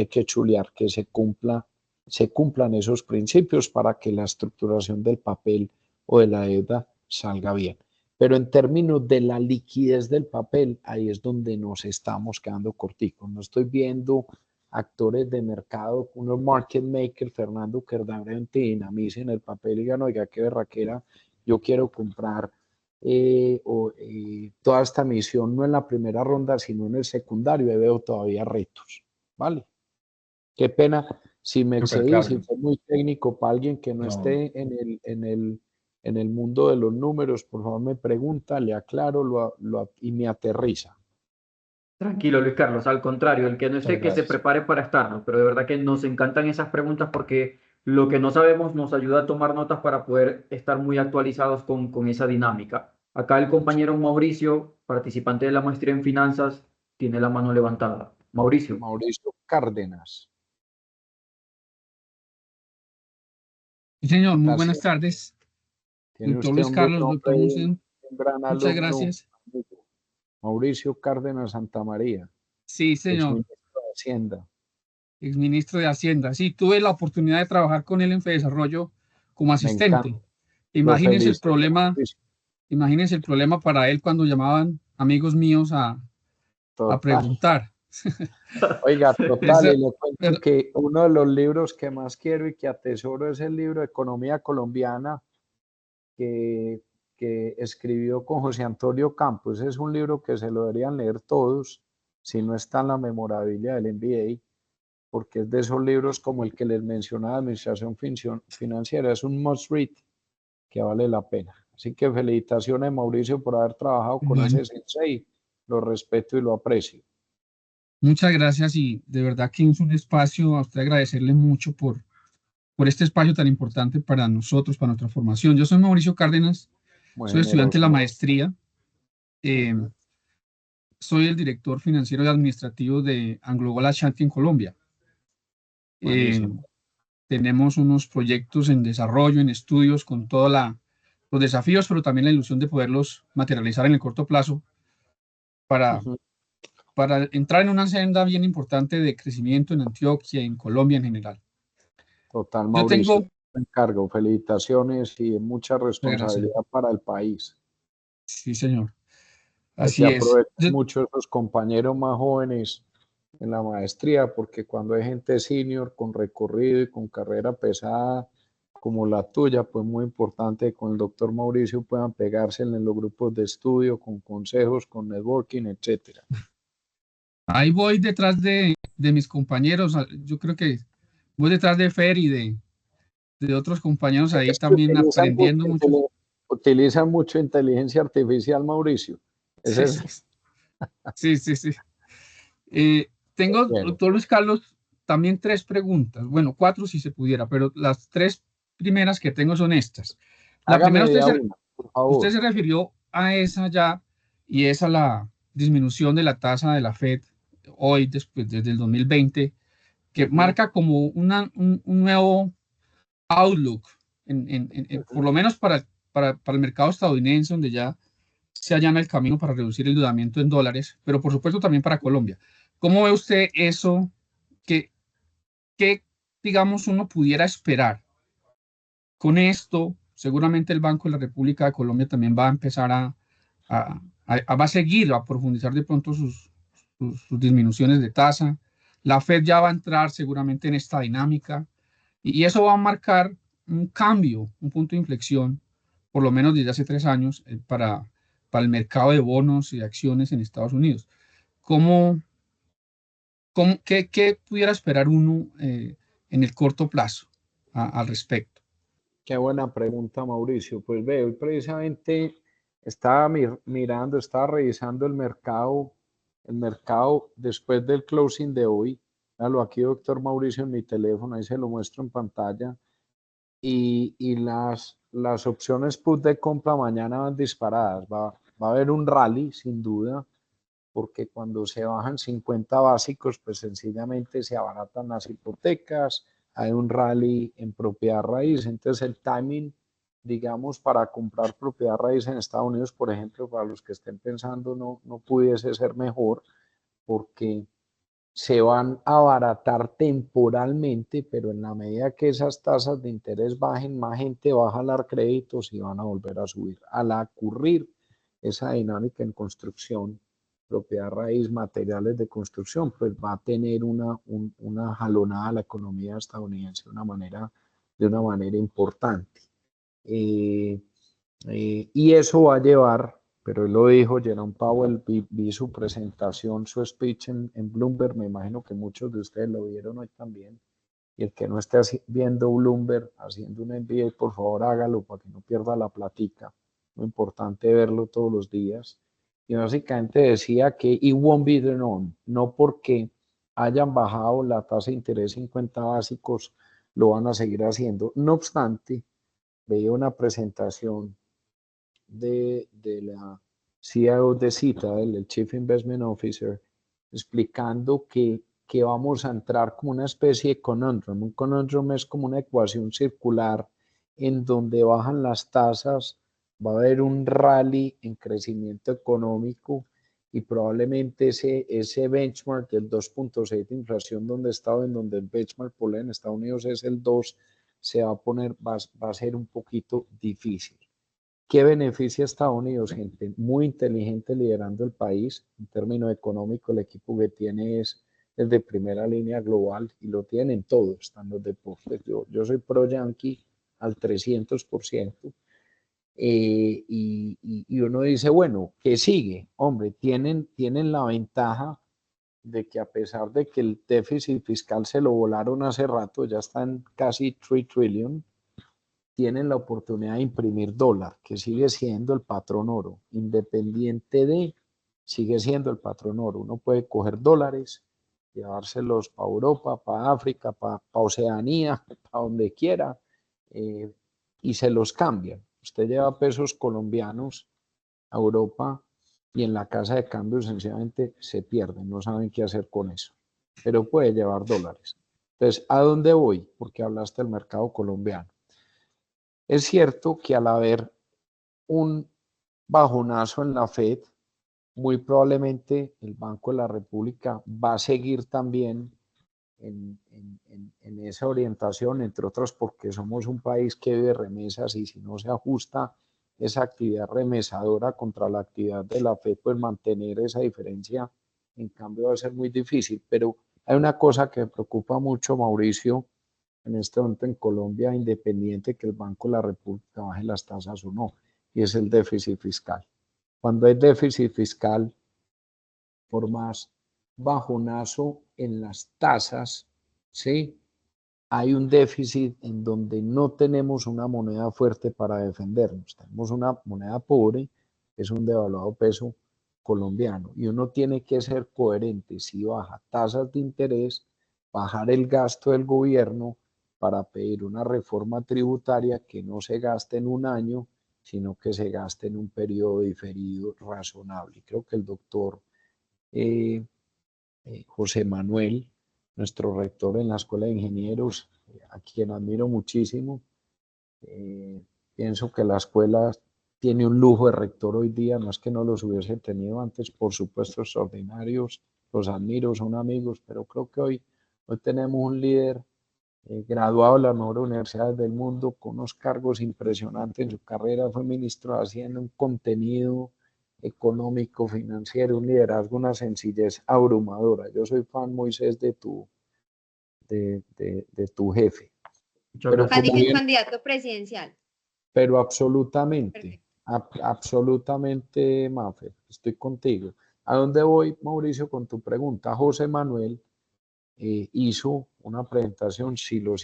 B: que chulear, que se cumplan esos principios para que la estructuración del papel o de la deuda salga bien. Pero en términos de la liquidez del papel, ahí es donde nos estamos quedando corticos. No estoy viendo actores de mercado, unos market makers, Fernando, que verdaderamente dinamicen el papel y digan, oiga, qué berraquera, yo quiero comprar toda esta emisión no en la primera ronda, sino en el secundario, y veo todavía retos, ¿vale? Qué pena si me
C: Súper
B: excedí,
C: claro.
B: si fue muy técnico para alguien que no
C: No,
B: esté en el mundo de los números, por favor me pregunta, le aclaro y me aterriza.
A: Tranquilo, Luis Carlos, al contrario, el que no
C: muchas
A: esté, que se
C: gracias.
A: prepare para estarnos, pero de verdad que nos encantan esas preguntas porque lo que no sabemos nos ayuda a tomar notas para poder estar muy actualizados con esa dinámica. Acá el compañero Mauricio, participante de la maestría en finanzas, tiene la mano levantada. Mauricio.
B: Mauricio Cárdenas.
D: Sí, señor, muy buenas
B: Gracias.
D: tardes.
B: Tiene
D: Doctor
B: usted
D: Luis
B: un buen
D: Carlos, doctor
B: nombre,
D: Munsen,
B: un gran
D: muchas
B: alumno,
D: gracias.
B: amigo. Mauricio Cárdenas Santamaría,
D: Sí, señor,
B: exministro de Hacienda.
D: exministro de Hacienda. Sí, tuve la oportunidad de trabajar con él en Fedesarrollo como
B: Me encanta.
D: asistente.
B: Lo
D: Imagínense el
B: felicito,
D: problema,
B: Mauricio.
D: imagínense el problema para él cuando llamaban amigos míos a
B: Total.
D: preguntar.
B: Oiga, total,
D: Eso,
B: y le cuento
D: pero-
B: que uno de los libros que más quiero y que atesoro es el libro de Economía Colombiana que, que escribió con José Antonio Campos. Es un libro que se lo deberían leer todos, si no está en la memorabilia del MBA, porque es de esos libros como el que les mencionaba, Administración Financiera. Es un must read que vale la pena. Así que felicitaciones, Mauricio, por haber trabajado con
D: bueno,
B: ese sensei. Lo respeto y lo aprecio.
D: muchas gracias y de verdad que es un espacio, a usted agradecerle mucho por este espacio tan importante para nosotros, para nuestra formación. Yo soy Mauricio Cárdenas,
B: Muy
D: soy estudiante de la
B: generoso.
D: maestría. eh,
B: Ujú.
D: Soy el director financiero y administrativo de Anglo Ashanti en Colombia. Eh,
B: Buenísimo.
D: Tenemos unos proyectos en desarrollo, en estudios, con todos los desafíos, pero también la ilusión de poderlos materializar en el corto plazo para,
B: Ujú.
D: para entrar en una senda bien importante de crecimiento en Antioquia y en Colombia en general.
B: Total,
D: Yo
B: Mauricio.
D: tengo,
B: Me encargo. Felicitaciones y mucha
D: gracias,
B: responsabilidad para el país.
D: sí señor,
B: Hay que
D: así es.
B: aprovechar mucho a esos compañeros más jóvenes en la maestría, porque cuando hay gente senior con recorrido y con carrera pesada como la tuya, pues muy importante que con el doctor Mauricio puedan pegarse en los grupos de estudio, con consejos, con networking, etcétera.
D: Ahí voy detrás de mis compañeros, yo creo que voy detrás de Fer y de otros compañeros ahí
B: Es que
D: también aprendiendo mucho.
B: utilizan mucho inteligencia artificial, Mauricio. Ese
D: Sí,
B: es
D: sí, sí, sí, sí. Tengo,
B: bueno.
D: doctor Luis Carlos, también tres preguntas. Bueno, cuatro si se pudiera, pero las tres primeras que tengo son estas. La primera,
B: Hágame de a una, por
D: usted
B: favor.
D: se refirió a esa ya y es a la disminución de la tasa de la Fed hoy, después, desde el 2020, que
B: Ujú,
D: marca como un nuevo outlook, por
B: ujú.
D: lo menos para el mercado estadounidense, donde ya se allana el camino para reducir el endeudamiento en dólares, pero por supuesto también para Colombia. ¿Cómo ve usted eso? ¿Qué, qué, digamos, uno pudiera esperar con esto? Seguramente el Banco de la República de Colombia también va a empezar va a seguir, a profundizar de pronto sus disminuciones de tasa. La Fed ya va a entrar seguramente en esta dinámica y eso va a marcar un cambio, un punto de inflexión, por lo menos desde hace 3 años, para el mercado de bonos y de acciones en Estados Unidos. ¿Cómo, qué pudiera esperar uno en el corto plazo al respecto?
B: Qué buena pregunta, Mauricio. Pues veo, hoy precisamente estaba mirando, estaba revisando el mercado después del closing de hoy. Hágalo aquí, doctor Mauricio, en mi teléfono, ahí se lo muestro en pantalla. Y las opciones put de compra mañana van disparadas. Va a haber un rally, sin duda, porque cuando se bajan 50 básicos, pues sencillamente se abaratan las hipotecas, hay un rally en propiedad raíz. Entonces el timing, digamos, para comprar propiedad raíz en Estados Unidos, por ejemplo, para los que estén pensando, no pudiese ser mejor, porque se van a abaratar temporalmente, pero en la medida que esas tasas de interés bajen, más gente va a jalar créditos y van a volver a subir. Al ocurrir esa dinámica en construcción, propiedad raíz, materiales de construcción, pues va a tener una jalonada a la economía estadounidense de una manera importante. Y eso va a llevar, pero él lo dijo, Jerome Powell, vi su presentación, su speech en Bloomberg, me imagino que muchos de ustedes lo vieron hoy también, y el que no esté viendo Bloomberg haciendo un MBA, por favor hágalo para que no pierda la platica, muy importante verlo todos los días, y básicamente decía que it won't be the norm, no porque hayan bajado la tasa de interés 50 básicos, lo van a seguir haciendo. No obstante, veía una presentación de la CIO de Citadel, el Chief Investment Officer, explicando que vamos a entrar como una especie de conundrum. Un conundrum es como una ecuación circular en donde bajan las tasas, va a haber un rally en crecimiento económico y probablemente ese benchmark del 2.6 de inflación donde estaba, en donde el benchmark por en Estados Unidos es el 2, se va a poner, va a ser un poquito difícil. ¿Qué beneficia a Estados Unidos? Gente muy inteligente liderando el país. En términos económicos, el equipo que tiene es el de primera línea global y lo tienen todos, están los deportes. Yo soy pro Yankee al 300%. Y uno dice, bueno, ¿qué sigue? Hombre, tienen la ventaja de que a pesar de que el déficit fiscal se lo volaron hace rato, ya está en casi 3 trillion, tienen la oportunidad de imprimir dólar, que sigue siendo el patrón oro, independiente de, sigue siendo el patrón oro. Uno puede coger dólares, llevárselos para Europa, para África, para Oceanía, para donde quiera, y se los cambian. Usted lleva pesos colombianos a Europa y en la casa de cambio sencillamente se pierden, no saben qué hacer con eso, pero puede llevar dólares. Entonces, ¿a dónde voy? Porque hablaste del mercado colombiano. Es cierto que al haber un bajonazo en la Fed, muy probablemente el Banco de la República va a seguir también en esa orientación, entre otras porque somos un país que vive remesas y si no se ajusta esa actividad remesadora contra la actividad de la Fed, pues mantener esa diferencia en cambio va a ser muy difícil. Pero hay una cosa que me preocupa mucho, Mauricio, en este momento en Colombia, independiente que el Banco de la República baje las tasas o no, y es el déficit fiscal. Cuando hay déficit fiscal, por más bajonazo en las tasas, ¿sí? Hay un déficit en donde no tenemos una moneda fuerte para defendernos. Tenemos una moneda pobre, que es un devaluado peso colombiano, y uno tiene que ser coherente. Si baja tasas de interés, bajar el gasto del gobierno para pedir una reforma tributaria que no se gaste en un año, sino que se gaste en un periodo diferido razonable. Creo que el doctor José Manuel, nuestro rector en la Escuela de Ingenieros, a quien admiro muchísimo. Pienso que la escuela tiene un lujo de rector hoy día, no es que no los hubiese tenido antes, por supuesto extraordinarios, los admiro, son amigos, pero creo que hoy tenemos un líder graduado de las mejores universidades del mundo, con unos cargos impresionantes en su carrera, fue ministro de Hacienda, un contenido económico, financiero, un liderazgo, una sencillez abrumadora. Yo soy fan, Moisés, de tu jefe.
A: Pero
E: casi que un candidato presidencial.
B: Pero absolutamente, absolutamente, Mafer, estoy contigo. ¿A dónde voy, Mauricio, con tu pregunta? José Manuel hizo una presentación, si lo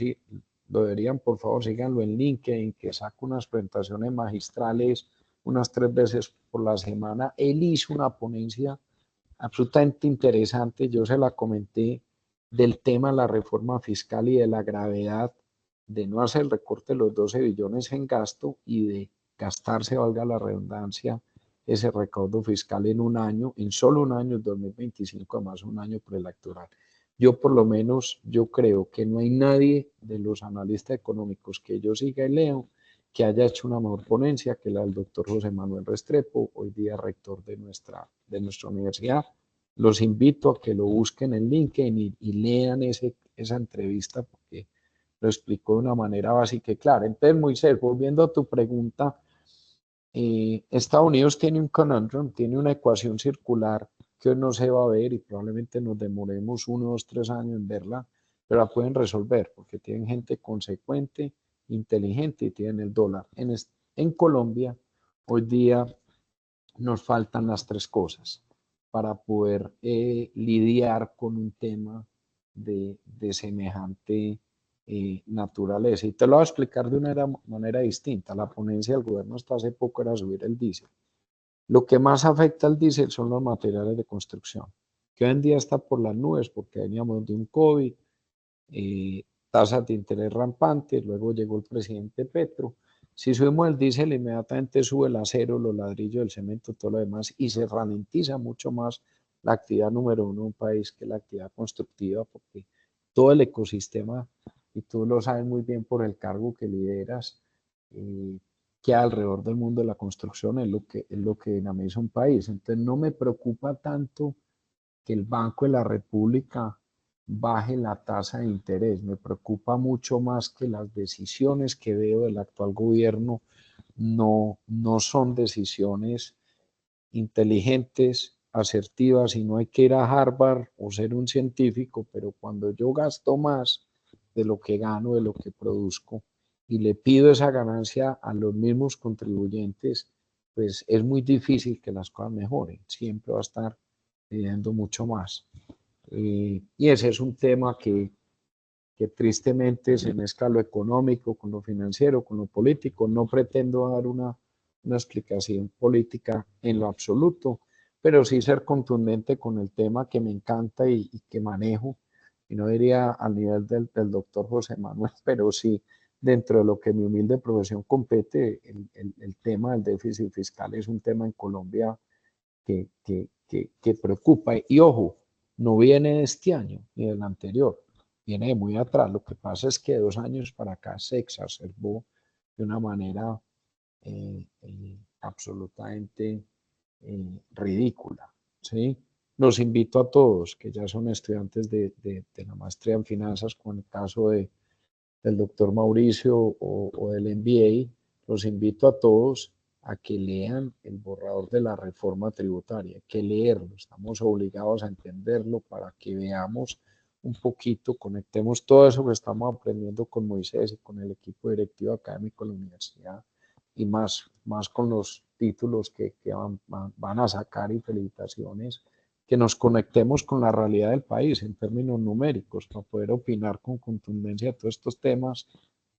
B: deberían, por favor, síganlo en LinkedIn, que saca unas presentaciones magistrales unas 3 veces por la semana. Él hizo una ponencia absolutamente interesante, yo se la comenté, del tema de la reforma fiscal y de la gravedad de no hacer el recorte de los 12 billones en gasto y de gastarse, valga la redundancia, ese recaudo fiscal en un año, en solo un año, 2025, además un año preelectoral. Yo por lo menos, yo creo que no hay nadie de los analistas económicos que yo siga y leo que haya hecho una mejor ponencia que la del doctor José Manuel Restrepo, hoy día rector de nuestra universidad. Los invito a que lo busquen en LinkedIn y lean esa entrevista porque lo explicó de una manera básica y clara. Entonces, Moisés, volviendo a tu pregunta, Estados Unidos tiene un conundrum, tiene una ecuación circular que hoy no se va a ver y probablemente nos demoremos 1, 2, 3 años en verla, pero la pueden resolver porque tienen gente consecuente, inteligente y tienen el dólar. En Colombia, hoy día nos faltan las tres cosas para poder lidiar con un tema de semejante naturaleza. Y te lo voy a explicar de una manera distinta. La ponencia del gobierno hasta hace poco era subir el diésel. Lo que más afecta al diésel son los materiales de construcción, que hoy en día está por las nubes porque veníamos de un COVID, tasas de interés rampantes, luego llegó el presidente Petro. Si subimos el diésel, inmediatamente sube el acero, los ladrillos, el cemento, todo lo demás, y se ralentiza mucho más la actividad número uno de un país, que es la actividad constructiva, porque todo el ecosistema, y tú lo sabes muy bien por el cargo que lideras, que alrededor del mundo de la construcción es lo que dinamiza un país. Entonces no me preocupa tanto que el Banco de la República baje la tasa de interés. Me preocupa mucho más que las decisiones que veo del actual gobierno no son decisiones inteligentes, asertivas, y no hay que ir a Harvard o ser un científico, pero cuando yo gasto más de lo que gano, de lo que produzco, y le pido esa ganancia a los mismos contribuyentes, pues es muy difícil que las cosas mejoren. Siempre va a estar pidiendo mucho más. Y ese es un tema que tristemente se mezcla lo económico con lo financiero, con lo político. No pretendo dar una explicación política en lo absoluto, pero sí ser contundente con el tema que me encanta y que manejo, y no diría al nivel del doctor José Manuel, pero sí dentro de lo que mi humilde profesión compete. El tema del déficit fiscal es un tema en Colombia que preocupa. Y ojo, no viene de este año ni del anterior, viene de muy atrás. Lo que pasa es que de 2 años para acá se exacerbó de una manera absolutamente ridícula, ¿sí? Los invito a todos que ya son estudiantes de la maestría en finanzas, con el caso del doctor Mauricio o del MBA, los invito a todos a que lean el borrador de la reforma tributaria. Hay que leerlo, estamos obligados a entenderlo para que veamos un poquito, conectemos todo eso que estamos aprendiendo con Moisés y con el equipo directivo académico de la universidad, y más con los títulos que van a sacar, y felicitaciones, que nos conectemos con la realidad del país en términos numéricos para poder opinar con contundencia de todos estos temas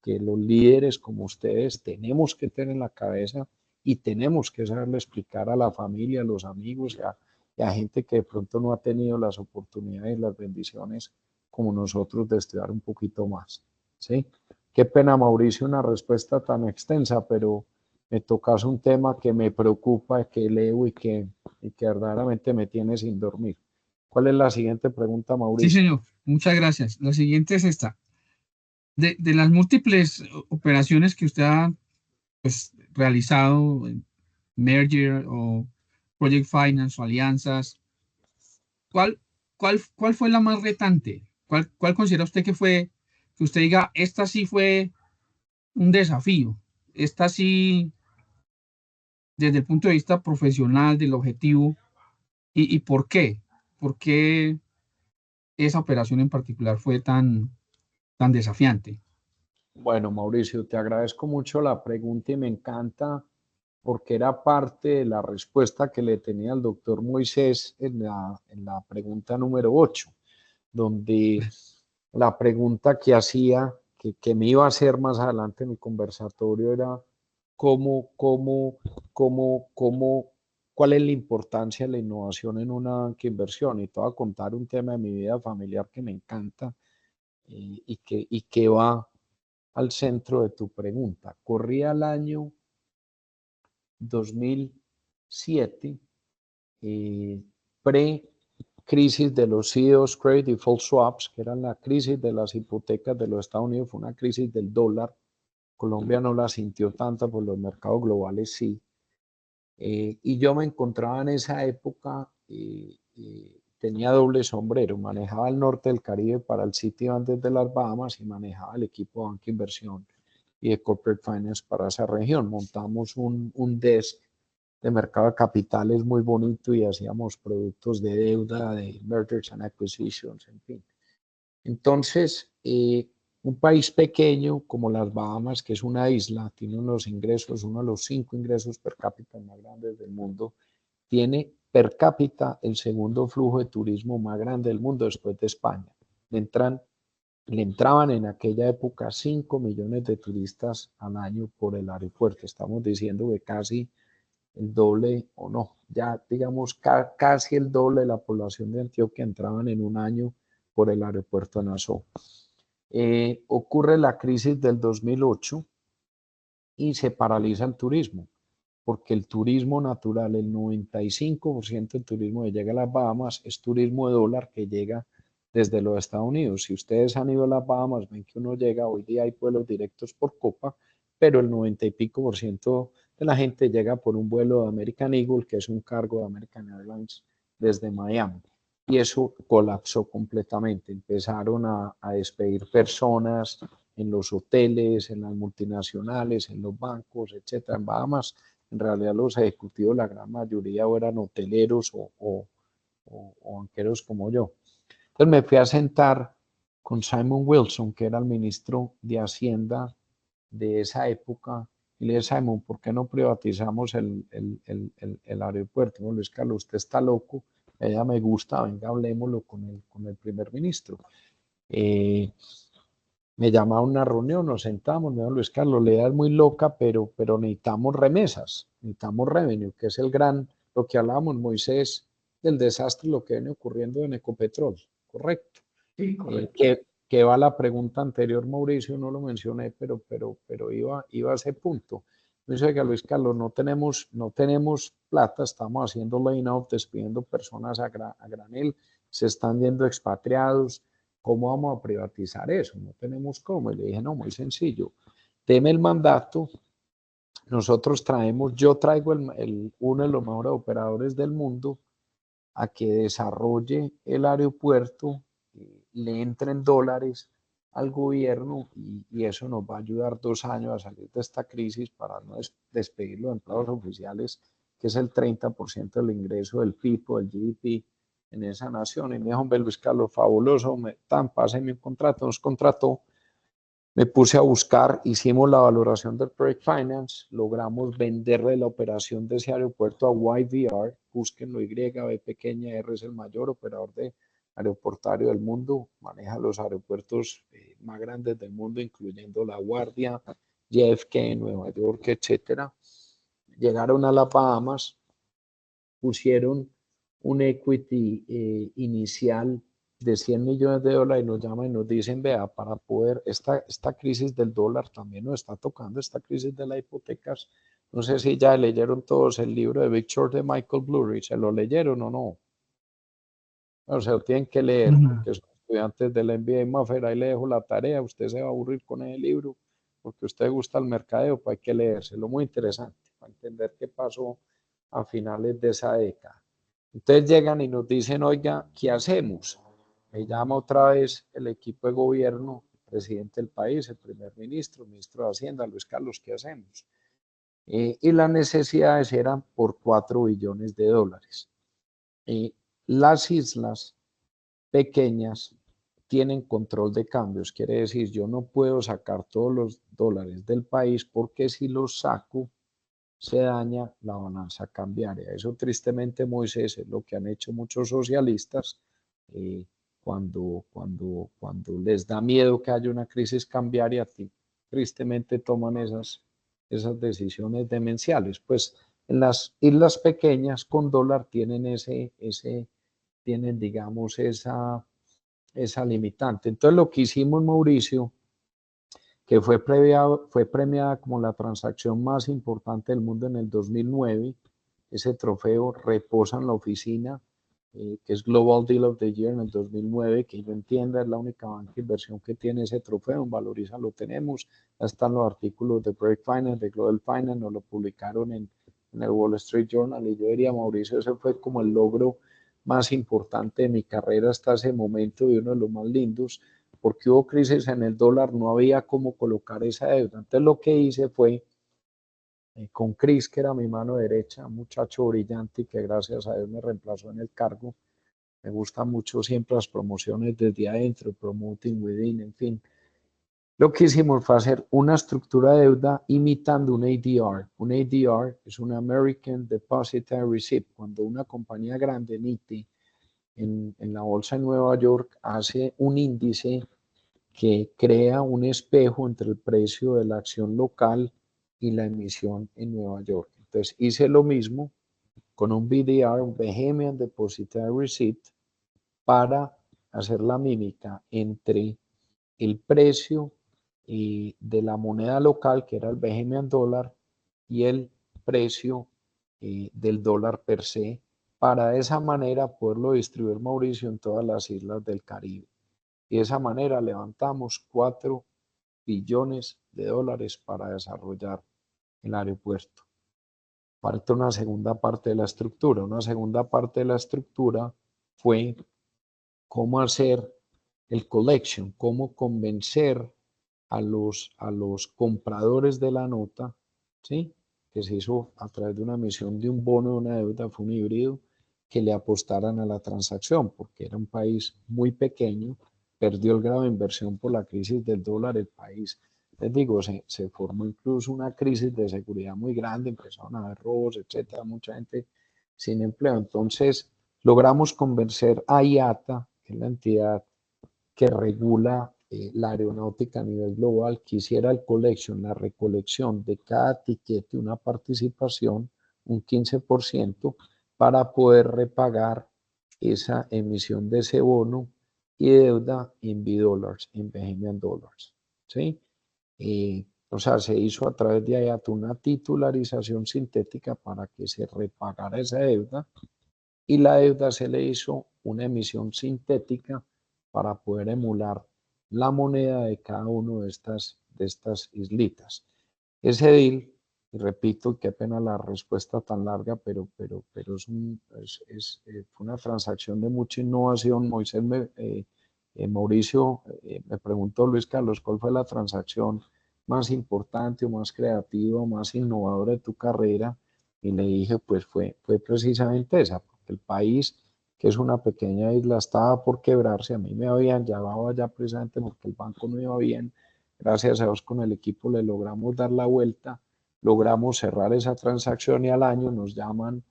B: que los líderes como ustedes tenemos que tener en la cabeza, y tenemos que saberle explicar a la familia, a los amigos y a gente que de pronto no ha tenido las oportunidades, las bendiciones como nosotros, de estudiar un poquito más. ¿Sí? Qué pena, Mauricio, una respuesta tan extensa, pero me tocas un tema que me preocupa, que leo y que verdaderamente me tiene sin dormir. ¿Cuál es la siguiente pregunta,
D: Sí,
B: Mauricio?
D: señor. Muchas gracias. La siguiente es esta. De las múltiples operaciones que usted ha pues, realizado, merger o project finance o alianzas, ¿cuál, cuál fue la más retante? ¿Cuál considera usted que usted diga, esta sí fue un desafío? Esta sí, desde el punto de vista profesional, del objetivo, y por qué? ¿Por qué esa operación en particular fue tan desafiante?
B: Bueno, Mauricio, te agradezco mucho la pregunta y me encanta porque era parte de la respuesta que le tenía al doctor Moisés en la pregunta número 8, donde la pregunta que hacía, que me iba a hacer más adelante en el conversatorio, era cómo, cómo, cómo, cuál es la importancia de la innovación en una banca de inversión. Y te voy a contar un tema de mi vida familiar que me encanta, y que va al centro de tu pregunta. Corría el año 2007, crisis de los CDOs, Credit Default Swaps, que eran la crisis de las hipotecas de los Estados Unidos, fue una crisis del dólar. Colombia no la sintió tanta, pues los mercados globales sí. Y yo me encontraba en esa época, tenía doble sombrero, manejaba el norte del Caribe para el Citibank desde las Bahamas y manejaba el equipo de banca inversión y de corporate finance para esa región. Montamos un desk de mercado de capitales muy bonito y hacíamos productos de deuda, de mergers and acquisitions, en fin. Entonces, un país pequeño como las Bahamas, que es una isla, tiene unos ingresos, uno de los 5 ingresos per cápita más grandes del mundo, tiene per cápita el segundo flujo de turismo más grande del mundo después de España. Le entraban en aquella época 5 millones de turistas al año por el aeropuerto. Estamos diciendo que casi el doble, o no, ya digamos casi el doble de la población de Antioquia entraban en un año por el aeropuerto de Nassau. Ocurre la crisis del 2008 y se paraliza el turismo, porque el turismo natural, el 95% del turismo que llega a las Bahamas es turismo de dólar que llega desde los Estados Unidos. Si ustedes han ido a las Bahamas, ven que uno llega, hoy día hay vuelos directos por Copa, pero el 90 y pico por ciento de la gente llega por un vuelo de American Eagle, que es un cargo de American Airlines desde Miami. Y eso colapsó completamente. Empezaron a despedir personas en los hoteles, en las multinacionales, en los bancos, etcétera. En Bahamas, en realidad los ejecutivos, la gran mayoría o eran hoteleros o banqueros como yo. Entonces me fui a sentar con Simon Wilson, que era el ministro de Hacienda de esa época, y le dije, Simon, ¿por qué no privatizamos el aeropuerto? No, Luis Carlos, usted está loco, ella me gusta, venga, hablemoslo con el primer ministro. Me llama a una reunión, nos sentamos, me dijo, Luis Carlos, la idea es muy loca, pero necesitamos remesas, necesitamos revenue, que es lo que hablábamos, Moisés, del desastre, lo que viene ocurriendo en Ecopetrol, ¿correcto?
A: Sí, correcto.
B: Que va a la pregunta anterior, Mauricio, no lo mencioné, pero iba a ese punto. Me dice, oiga, Luis Carlos, no tenemos plata, estamos haciendo laying-off, despidiendo personas a granel, se están yendo expatriados, ¿cómo vamos a privatizar eso? No tenemos cómo. Y le dije, no, muy sencillo, deme el mandato, nosotros yo traigo uno de los mejores operadores del mundo a que desarrolle el aeropuerto, le entren dólares al gobierno y eso nos va a ayudar 2 años a salir de esta crisis para no despedir los empleados oficiales, que es el 30% del ingreso del PIB o del GDP en esa nación. Y me dijo, hombre, Luis Carlos, fabuloso, páseme un contrato, nos contrató. Me puse a buscar, hicimos la valoración del Project Finance, logramos venderle la operación de ese aeropuerto a YVR, búsquenlo, YV pequeña, R es el mayor operador de aeroportuario del mundo, maneja los aeropuertos más grandes del mundo, incluyendo La Guardia, JFK, Nueva York, etcétera. Llegaron a las Bahamas, pusieron un equity inicial de 100 millones de dólares y nos llaman y nos dicen, vea, para poder, esta crisis del dólar también nos está tocando, esta crisis de las hipotecas. No sé si ya leyeron todos el libro de Big Short de Michael Burry, ¿se lo leyeron o no? O sea, lo tienen que leer, porque son estudiantes del MBA Maffer, ahí le dejo la tarea, usted se va a aburrir con ese libro, porque a usted le gusta el mercadeo, pues hay que leérselo, muy interesante, para entender qué pasó a finales de esa década. Entonces llegan y nos dicen, oiga, ¿qué hacemos? Me llama otra vez el equipo de gobierno, el presidente del país, el primer ministro, el ministro de Hacienda, Luis Carlos, ¿qué hacemos? Y las necesidades eran por 4 billones de dólares. Las islas pequeñas tienen control de cambios, quiere decir, yo no puedo sacar todos los dólares del país porque si los saco, se daña la balanza cambiaria. Eso tristemente, Moisés, es lo que han hecho muchos socialistas cuando les da miedo que haya una crisis cambiaria, tristemente toman esas decisiones demenciales. Pues en las islas pequeñas con dólar tienen tienen, digamos, esa limitante. Entonces lo que hicimos, Mauricio, que fue premiada como la transacción más importante del mundo en el 2009. Ese trofeo reposa en la oficina que es Global Deal of the Year en el 2009, que yo entienda es la única banca de inversión que tiene ese trofeo. En Valoriza lo tenemos. Ya están los artículos de Break Finance, de Global Finance, nos lo publicaron en el Wall Street Journal, y yo diría, Mauricio, ese fue como el logro más importante de mi carrera hasta ese momento y uno de los más lindos, porque hubo crisis en el dólar, no había cómo colocar esa deuda. Entonces lo que hice fue, con Chris, que era mi mano derecha, un muchacho brillante y que gracias a Dios me reemplazó en el cargo. Me gustan mucho siempre las promociones desde adentro, promoting within, en fin. Lo que hicimos fue hacer una estructura de deuda imitando un ADR. Un ADR es un American Depositary Receipt. Cuando una compañía grande emite en la bolsa de Nueva York, hace un índice que crea un espejo entre el precio de la acción local y la emisión en Nueva York. Entonces hice lo mismo con un BDR, un Bahamian Depositary Receipt, para hacer la mímica entre el precio de la moneda local, que era el Bahamian Dollar, y el precio del dólar per se, para de esa manera poderlo distribuir, Mauricio, en todas las islas del Caribe. Y de esa manera levantamos 4 billones de dólares para desarrollar el aeropuerto. Parte una segunda parte de la estructura. Una segunda parte de la estructura fue cómo hacer el collection, cómo convencer a los compradores de la nota, ¿sí? Que se hizo a través de una emisión de un bono, de una deuda, fue un híbrido, que le apostaran a la transacción, porque era un país muy pequeño, perdió el grado de inversión por la crisis del dólar el país. Les digo, se formó incluso una crisis de seguridad muy grande, empezaron a haber robos, etcétera, mucha gente sin empleo. Entonces, logramos convencer a IATA, que es la entidad que regula la aeronáutica a nivel global, que hiciera el collection, la recolección de cada tiquete, una participación, un 15%, para poder repagar esa emisión de ese bono y deuda en B-Dollars, en Bahamian Dollars. ¿Sí? O sea, se hizo a través de IATA una titularización sintética para que se repagara esa deuda, y la deuda se le hizo una emisión sintética para poder emular la moneda de cada uno de estas islitas. Ese deal, y repito, qué pena la respuesta tan larga, pero fue una transacción de mucha innovación. Mauricio me preguntó, Luis Carlos, ¿cuál fue la transacción más importante o más creativa o más innovadora de tu carrera? Y le dije, pues fue precisamente esa, porque el país, que es una pequeña isla, estaba por quebrarse. A mí me habían llamado allá precisamente porque el banco no iba bien. Gracias a Dios, con el equipo le logramos dar la vuelta, logramos cerrar esa transacción, y al año nos llaman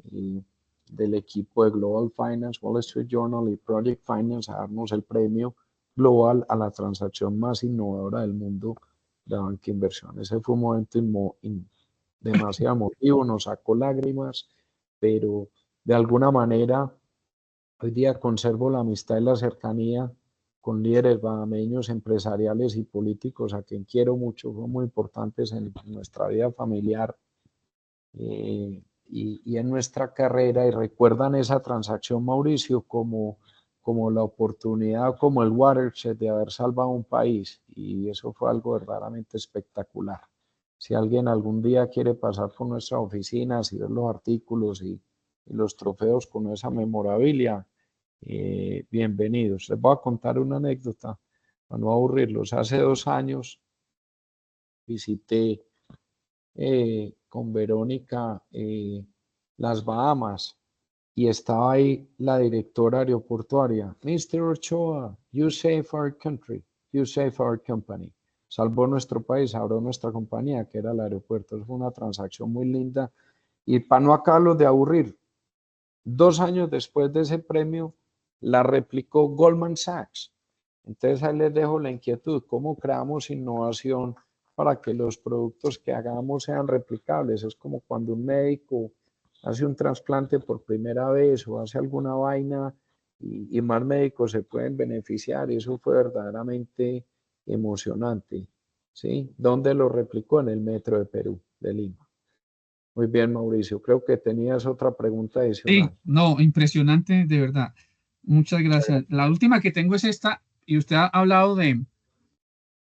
B: del equipo de Global Finance, Wall Street Journal y Project Finance a darnos el premio global a la transacción más innovadora del mundo de banca inversión. Ese fue un momento demasiado emotivo, nos sacó lágrimas, pero de alguna manera hoy día conservo la amistad y la cercanía con líderes bahameños, empresariales y políticos a quien quiero mucho, son muy importantes en nuestra vida familiar y en nuestra carrera, y recuerdan esa transacción, Mauricio, como la oportunidad, como el watershed de haber salvado un país, y eso fue algo verdaderamente espectacular. Si alguien algún día quiere pasar por nuestras oficinas y ver los artículos y los trofeos con esa memorabilia, bienvenidos. Les voy a contar una anécdota para no aburrirlos. Hace 2 años visité con Verónica las Bahamas, y estaba ahí la directora aeroportuaria. Mr. Ochoa, you save our country, you save our company. Salvó nuestro país, abrió nuestra compañía, que era el aeropuerto. Es una transacción muy linda. Y para no acabarlos de aburrir, 2 años después de ese premio, la replicó Goldman Sachs. Entonces ahí les dejo la inquietud, ¿cómo creamos innovación para que los productos que hagamos sean replicables? Es como cuando un médico hace un trasplante por primera vez o hace alguna vaina y más médicos se pueden beneficiar. Eso fue verdaderamente emocionante. ¿Sí? ¿Dónde lo replicó? En el Metro de Perú, de Lima. Muy bien, Mauricio. Creo que tenías otra pregunta
D: Sí,
B: adicional.
D: no, impresionante, de verdad. Muchas gracias. La última que tengo es esta, y usted ha hablado de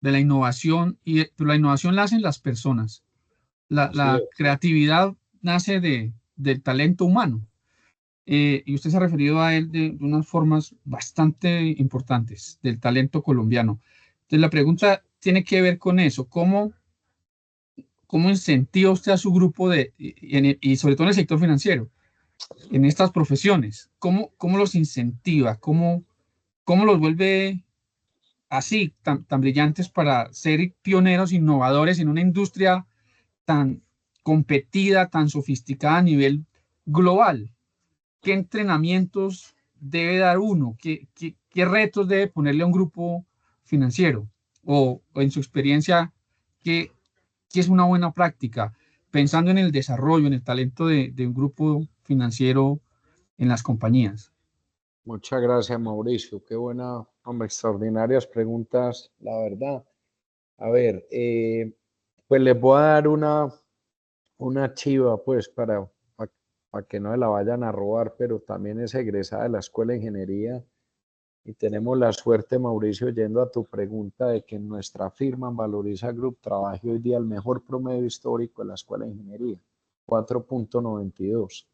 D: la innovación, pero la innovación la hacen las personas.
B: Así
D: La
B: es.
D: creatividad nace del talento humano. Y usted se ha referido a él de unas formas bastante importantes del talento colombiano. Entonces, la pregunta tiene que ver con eso. ¿Cómo incentiva usted a su grupo y sobre todo en el sector financiero, en estas profesiones? ¿Cómo los incentiva? ¿Cómo los vuelve así, tan brillantes para ser pioneros, innovadores en una industria tan competida, tan sofisticada a nivel global? ¿Qué entrenamientos debe dar uno? ¿Qué retos debe ponerle a un grupo financiero? O en su experiencia, ¿qué es una buena práctica? Pensando en el desarrollo, en el talento de un grupo financiero en las compañías.
B: Muchas gracias, Mauricio. Qué buena, hombre, extraordinarias preguntas, la verdad. A ver, pues les voy a dar una chiva, pues, para que no se la vayan a robar, pero también es egresada de la Escuela de Ingeniería y tenemos la suerte, Mauricio, yendo a tu pregunta, de que en nuestra firma, en Valoriza Group, trabaje hoy día el mejor promedio histórico de la Escuela de Ingeniería, 4.92,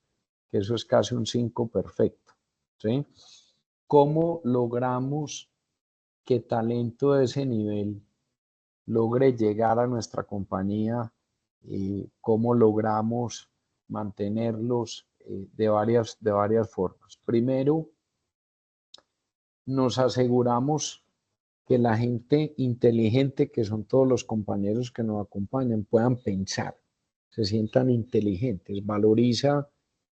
B: que eso es casi un 5 perfecto, ¿sí? ¿Cómo logramos que talento de ese nivel logre llegar a nuestra compañía y cómo logramos mantenerlos de varias formas? Primero, nos aseguramos que la gente inteligente, que son todos los compañeros que nos acompañan, puedan pensar, se sientan inteligentes. Valoriza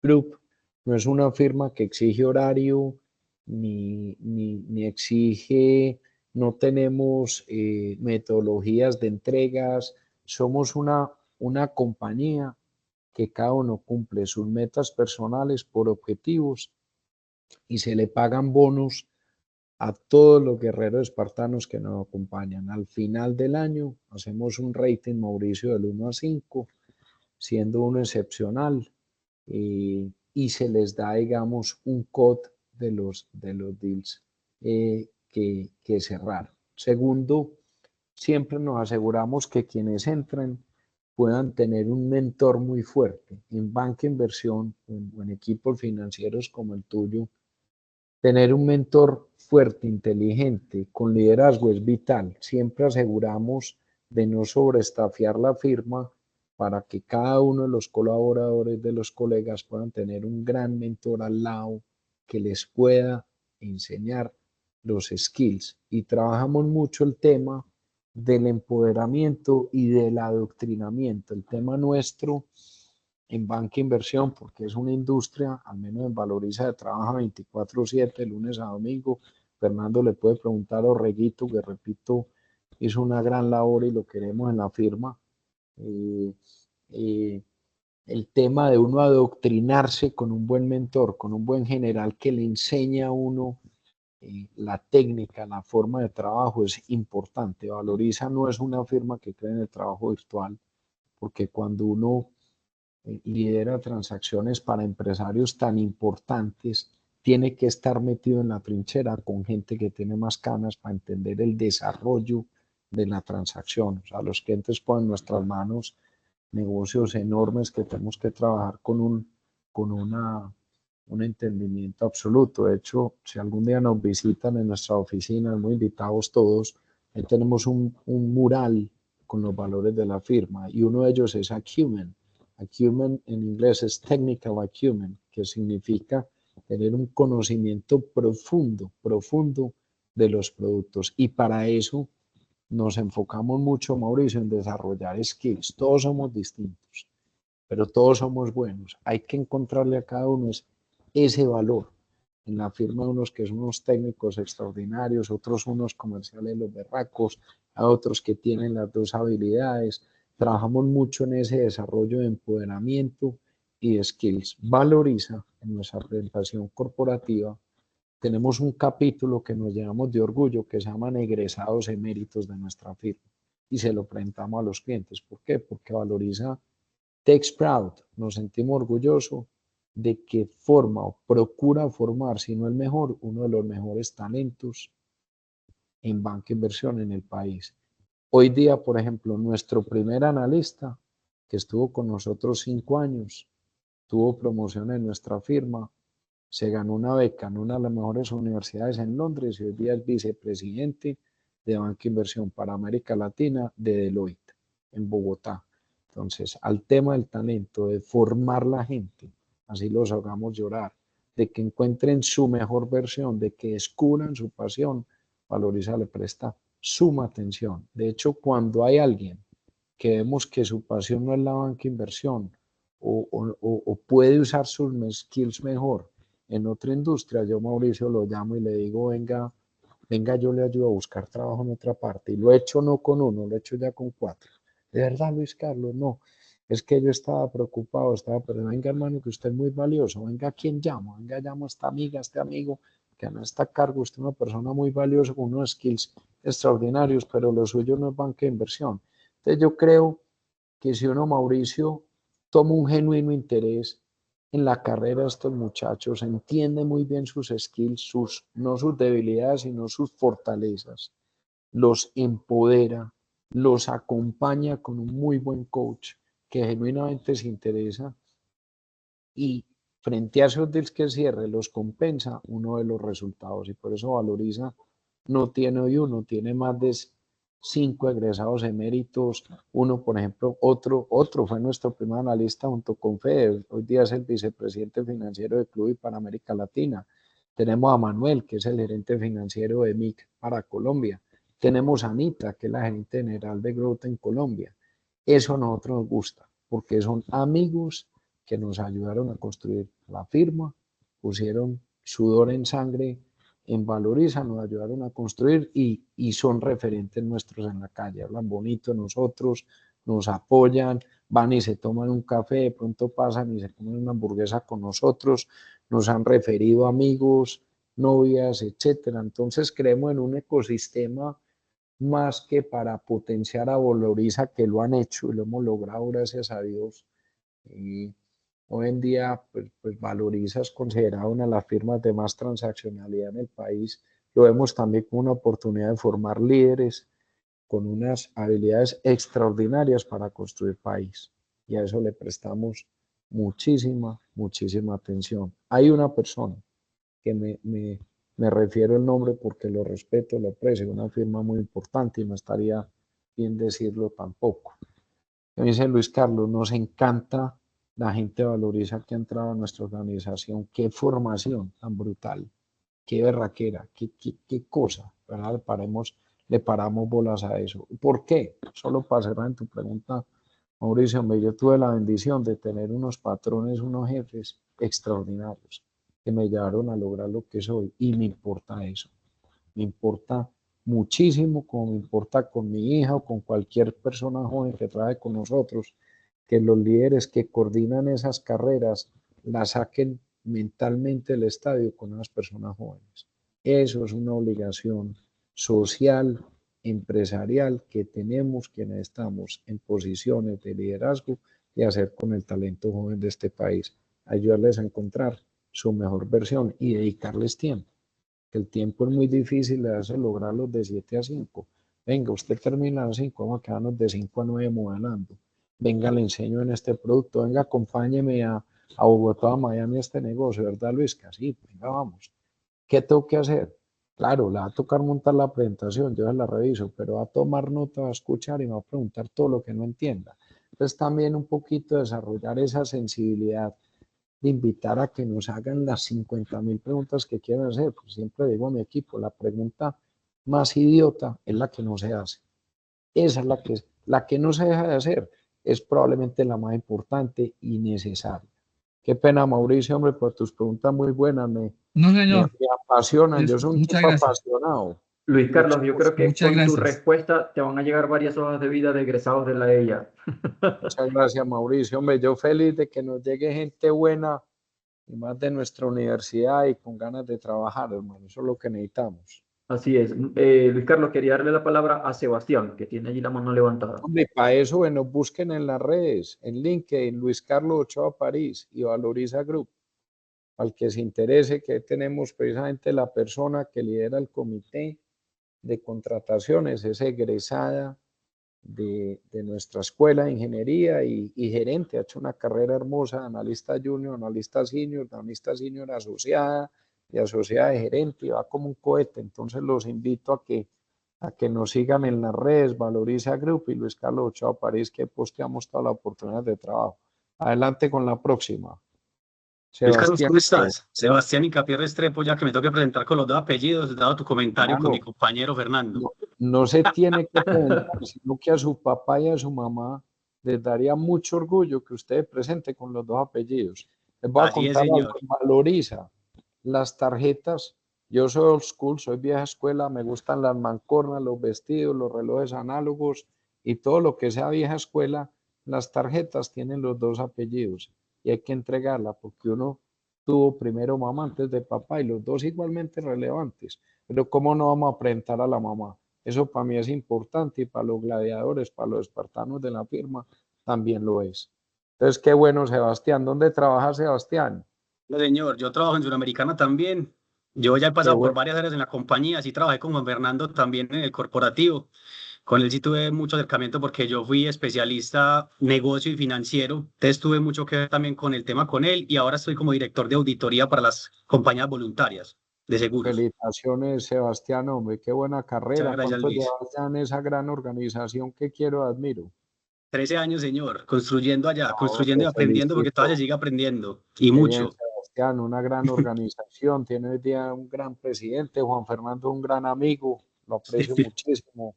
B: Group no es una firma que exige horario, ni exige, no tenemos metodologías de entregas, somos una compañía que cada uno cumple sus metas personales por objetivos y se le pagan bonos a todos los guerreros espartanos que nos acompañan. Al final del año hacemos un rating, Mauricio, del 1 a 5, siendo uno excepcional, y se les da, digamos, un cut de los deals que cerrar. Segundo, siempre nos aseguramos que quienes entren puedan tener un mentor muy fuerte en banca inversión o en equipos financieros como el tuyo. Tener un mentor fuerte, inteligente, con liderazgo es vital. Siempre aseguramos de no sobreestafiar la firma para que cada uno de los colaboradores, de los colegas, puedan tener un gran mentor al lado que les pueda enseñar los skills. Y trabajamos mucho el tema del empoderamiento y del adoctrinamiento. El tema nuestro en banca inversión, porque es una industria, al menos en Valoriza, de trabaja 24/7, lunes a domingo. Fernando le puede preguntar a Orreguito, que repito, hizo una gran labor y lo queremos en la firma. Eh, eh, el tema de uno adoctrinarse con un buen mentor, con un buen general que le enseña a uno la técnica, la forma de trabajo es importante. Valoriza no es una firma que cree en el trabajo virtual, porque cuando uno lidera transacciones para empresarios tan importantes, tiene que estar metido en la trinchera con gente que tiene más canas para entender el desarrollo de la transacción. O sea, los clientes ponen en nuestras manos negocios enormes que tenemos que trabajar con un entendimiento absoluto. De hecho, si algún día nos visitan en nuestra oficina, muy invitados todos, ahí tenemos un mural con los valores de la firma y uno de ellos es Acumen. Acumen en inglés es Technical Acumen, que significa tener un conocimiento profundo, profundo de los productos. Y para eso nos enfocamos mucho, Mauricio, en desarrollar skills. Todos somos distintos, pero todos somos buenos. Hay que encontrarle a cada uno ese valor. En la firma unos que son unos técnicos extraordinarios, otros unos comerciales los berracos, a otros que tienen las dos habilidades. Trabajamos mucho en ese desarrollo de empoderamiento y de skills. Valoriza en nuestra presentación corporativa. Tenemos un capítulo que nos llamamos de orgullo que se llaman egresados eméritos de nuestra firma y se lo presentamos a los clientes. ¿Por qué? Porque Valoriza Takes proud, nos sentimos orgullosos de que forma o procura formar, si no el mejor, uno de los mejores talentos en banca e inversión en el país. Hoy día, por ejemplo, nuestro primer analista, que estuvo con nosotros 5 años, tuvo promoción en nuestra firma, se ganó una beca en una de las mejores universidades en Londres y hoy día es vicepresidente de banca e inversión para América Latina de Deloitte en Bogotá. Entonces, al tema del talento, de formar la gente, así los hagamos llorar, de que encuentren su mejor versión, de que descubran su pasión, Valoriza le presta suma atención. De hecho, cuando hay alguien que vemos que su pasión no es la banca inversión o puede usar sus skills mejor en otra industria, yo Mauricio lo llamo y le digo, venga, yo le ayudo a buscar trabajo en otra parte. Y lo he hecho no con uno, lo he hecho ya con 4. ¿De verdad, Luis Carlos? No. Es que yo estaba preocupado, pero venga hermano, que usted es muy valioso, venga, ¿a quién llamo? Venga, llamo a esta amiga, a este amigo, que no está a cargo, usted es una persona muy valiosa, con unos skills extraordinarios, pero lo suyo no es banca de inversión. Entonces yo creo que si uno, Mauricio, toma un genuino interés en la carrera de estos muchachos, entiende muy bien sus skills, no sus debilidades, sino sus fortalezas, los empodera, los acompaña con un muy buen coach que genuinamente se interesa y frente a esos deals que cierre los compensa, uno de los resultados y por eso Valoriza no tiene hoy uno, tiene más de 5 egresados eméritos, uno por ejemplo, otro fue nuestro primer analista junto con Fede, hoy día es el vicepresidente financiero de Club y para América Latina, tenemos a Manuel que es el gerente financiero de MIC para Colombia, tenemos a Anita que es la gerente general de Growth en Colombia, eso a nosotros nos gusta porque son amigos que nos ayudaron a construir la firma, pusieron sudor en sangre en Valoriza, nos ayudaron a construir y son referentes nuestros en la calle, hablan bonito de nosotros, nos apoyan, van y se toman un café, de pronto pasan y se comen una hamburguesa con nosotros, nos han referido amigos, novias, etcétera. Entonces creemos en un ecosistema más que para potenciar a Valoriza, que lo han hecho y lo hemos logrado gracias a Dios. Y hoy en día, pues Valoriza es considerada una de las firmas de más transaccionalidad en el país. Lo vemos también como una oportunidad de formar líderes con unas habilidades extraordinarias para construir país. Y a eso le prestamos muchísima atención. Hay una persona que me refiero el nombre porque lo respeto, lo aprecio, una firma muy importante y no estaría bien decirlo tampoco. Me dice Luis Carlos, nos encanta la gente Valoriza que ha entrado a nuestra organización, qué formación tan brutal, qué berraquera, qué cosa, ¿verdad? Le paramos bolas a eso. ¿Por qué? Solo para cerrar en tu pregunta, Mauricio, yo tuve la bendición de tener unos patrones, unos jefes extraordinarios que me llevaron a lograr lo que soy y me importa eso. Me importa muchísimo, como me importa con mi hija o con cualquier persona joven que trabaje con nosotros, que los líderes que coordinan esas carreras las saquen mentalmente del estadio con unas personas jóvenes. Eso es una obligación social, empresarial que tenemos quienes estamos en posiciones de liderazgo y hacer con el talento joven de este país, ayudarles a encontrar su mejor versión y dedicarles tiempo. El tiempo es muy difícil de hacer lograrlos de 7 a 5. Venga, usted termina a las 5, vamos a quedarnos de 5 a 9 modelando. Venga, le enseño en este producto. Venga, acompáñeme a Bogotá, a Miami, a este negocio, ¿verdad, Luis? Sí, venga, vamos. ¿Qué tengo que hacer? Claro, le va a tocar montar la presentación, yo la reviso, pero va a tomar nota, va a escuchar y me va a preguntar todo lo que no entienda. Entonces también un poquito desarrollar esa sensibilidad de invitar a que nos hagan las 50.000 preguntas que quieran hacer. Pues siempre digo a mi equipo, la pregunta más idiota es la que no se hace. Esa es la que no se deja de hacer. Es probablemente la más importante y necesaria. Qué pena, Mauricio, hombre, por tus preguntas muy buenas.
D: No, señor.
B: Me apasionan. Yo soy un
D: Muchas
B: tipo
D: gracias.
B: apasionado.
A: Luis Carlos, yo creo que
D: Muchas
A: con tu
D: gracias.
A: respuesta te van a llegar varias hojas de vida de egresados de la EIA.
B: Muchas gracias, Mauricio. Hombre, yo feliz de que nos llegue gente buena y más de nuestra universidad y con ganas de trabajar, hermano. Eso es lo que necesitamos.
A: Así es. Luis Carlos, quería darle la palabra a Sebastián, que tiene allí la mano levantada.
B: Hombre, para eso, bueno, busquen en las redes, en LinkedIn, Luis Carlos Ochoa París y Valoriza Group. Al que se interese, que tenemos precisamente la persona que lidera el comité de contrataciones, es egresada de nuestra escuela de ingeniería y gerente, ha hecho una carrera hermosa, analista junior, analista senior asociada y asociada de gerente, y va como un cohete. Entonces los invito a que nos sigan en las redes, Valoriza Group y Luis Carlos Ochoa París, que posteamos toda la oportunidad de trabajo. Adelante con la próxima.
F: Luis Carlos,
B: Sebastián,
F: ¿cómo estás? Sebastián Incapié Restrepo, ya que me tengo que presentar con los dos apellidos, dado tu comentario con mi
B: hermano,
F: compañero Fernando.
B: no se tiene que presentar, sino que a su papá y a su mamá les daría mucho orgullo que usted presente con los dos apellidos. Les voy a
F: Así es,
B: contar algo,
F: señor.
B: Valoriza las tarjetas. Yo soy old school, soy vieja escuela, me gustan las mancornas, los vestidos, los relojes análogos y todo lo que sea vieja escuela. Las tarjetas tienen los dos apellidos y hay que entregarla porque uno tuvo primero mamá antes de papá y los dos igualmente relevantes. Pero ¿cómo no vamos a presentar a la mamá? Eso para mí es importante y para los gladiadores, para los espartanos de la firma, también lo es. Entonces, qué bueno, Sebastián. ¿Dónde trabaja Sebastián?
F: No, señor, yo trabajo en Suramericana también. Yo ya he
B: Qué
F: pasado por
B: bueno.
F: varias áreas en la compañía, sí trabajé con Juan Fernando también en el corporativo. Con él sí tuve mucho acercamiento porque yo fui especialista negocio y financiero. Entonces tuve mucho que ver también con el tema con él y ahora estoy como director de auditoría para las compañías voluntarias de seguros.
B: Felicitaciones, Sebastián, hombre, qué buena
F: Muchas
B: carrera.
F: gracias,
B: ¿Cuánto
F: Luis.
B: llevas ya en esa gran organización que quiero, admiro?
F: 13 años, señor, construyendo allá,
B: No,
F: construyendo
B: te
F: y aprendiendo porque todavía se
B: felicito.
F: sigue aprendiendo y
B: Qué bien,
F: mucho.
B: Sebastián, una gran organización. Tiene hoy día un gran presidente, Juan Fernando, un gran amigo. Lo aprecio muchísimo.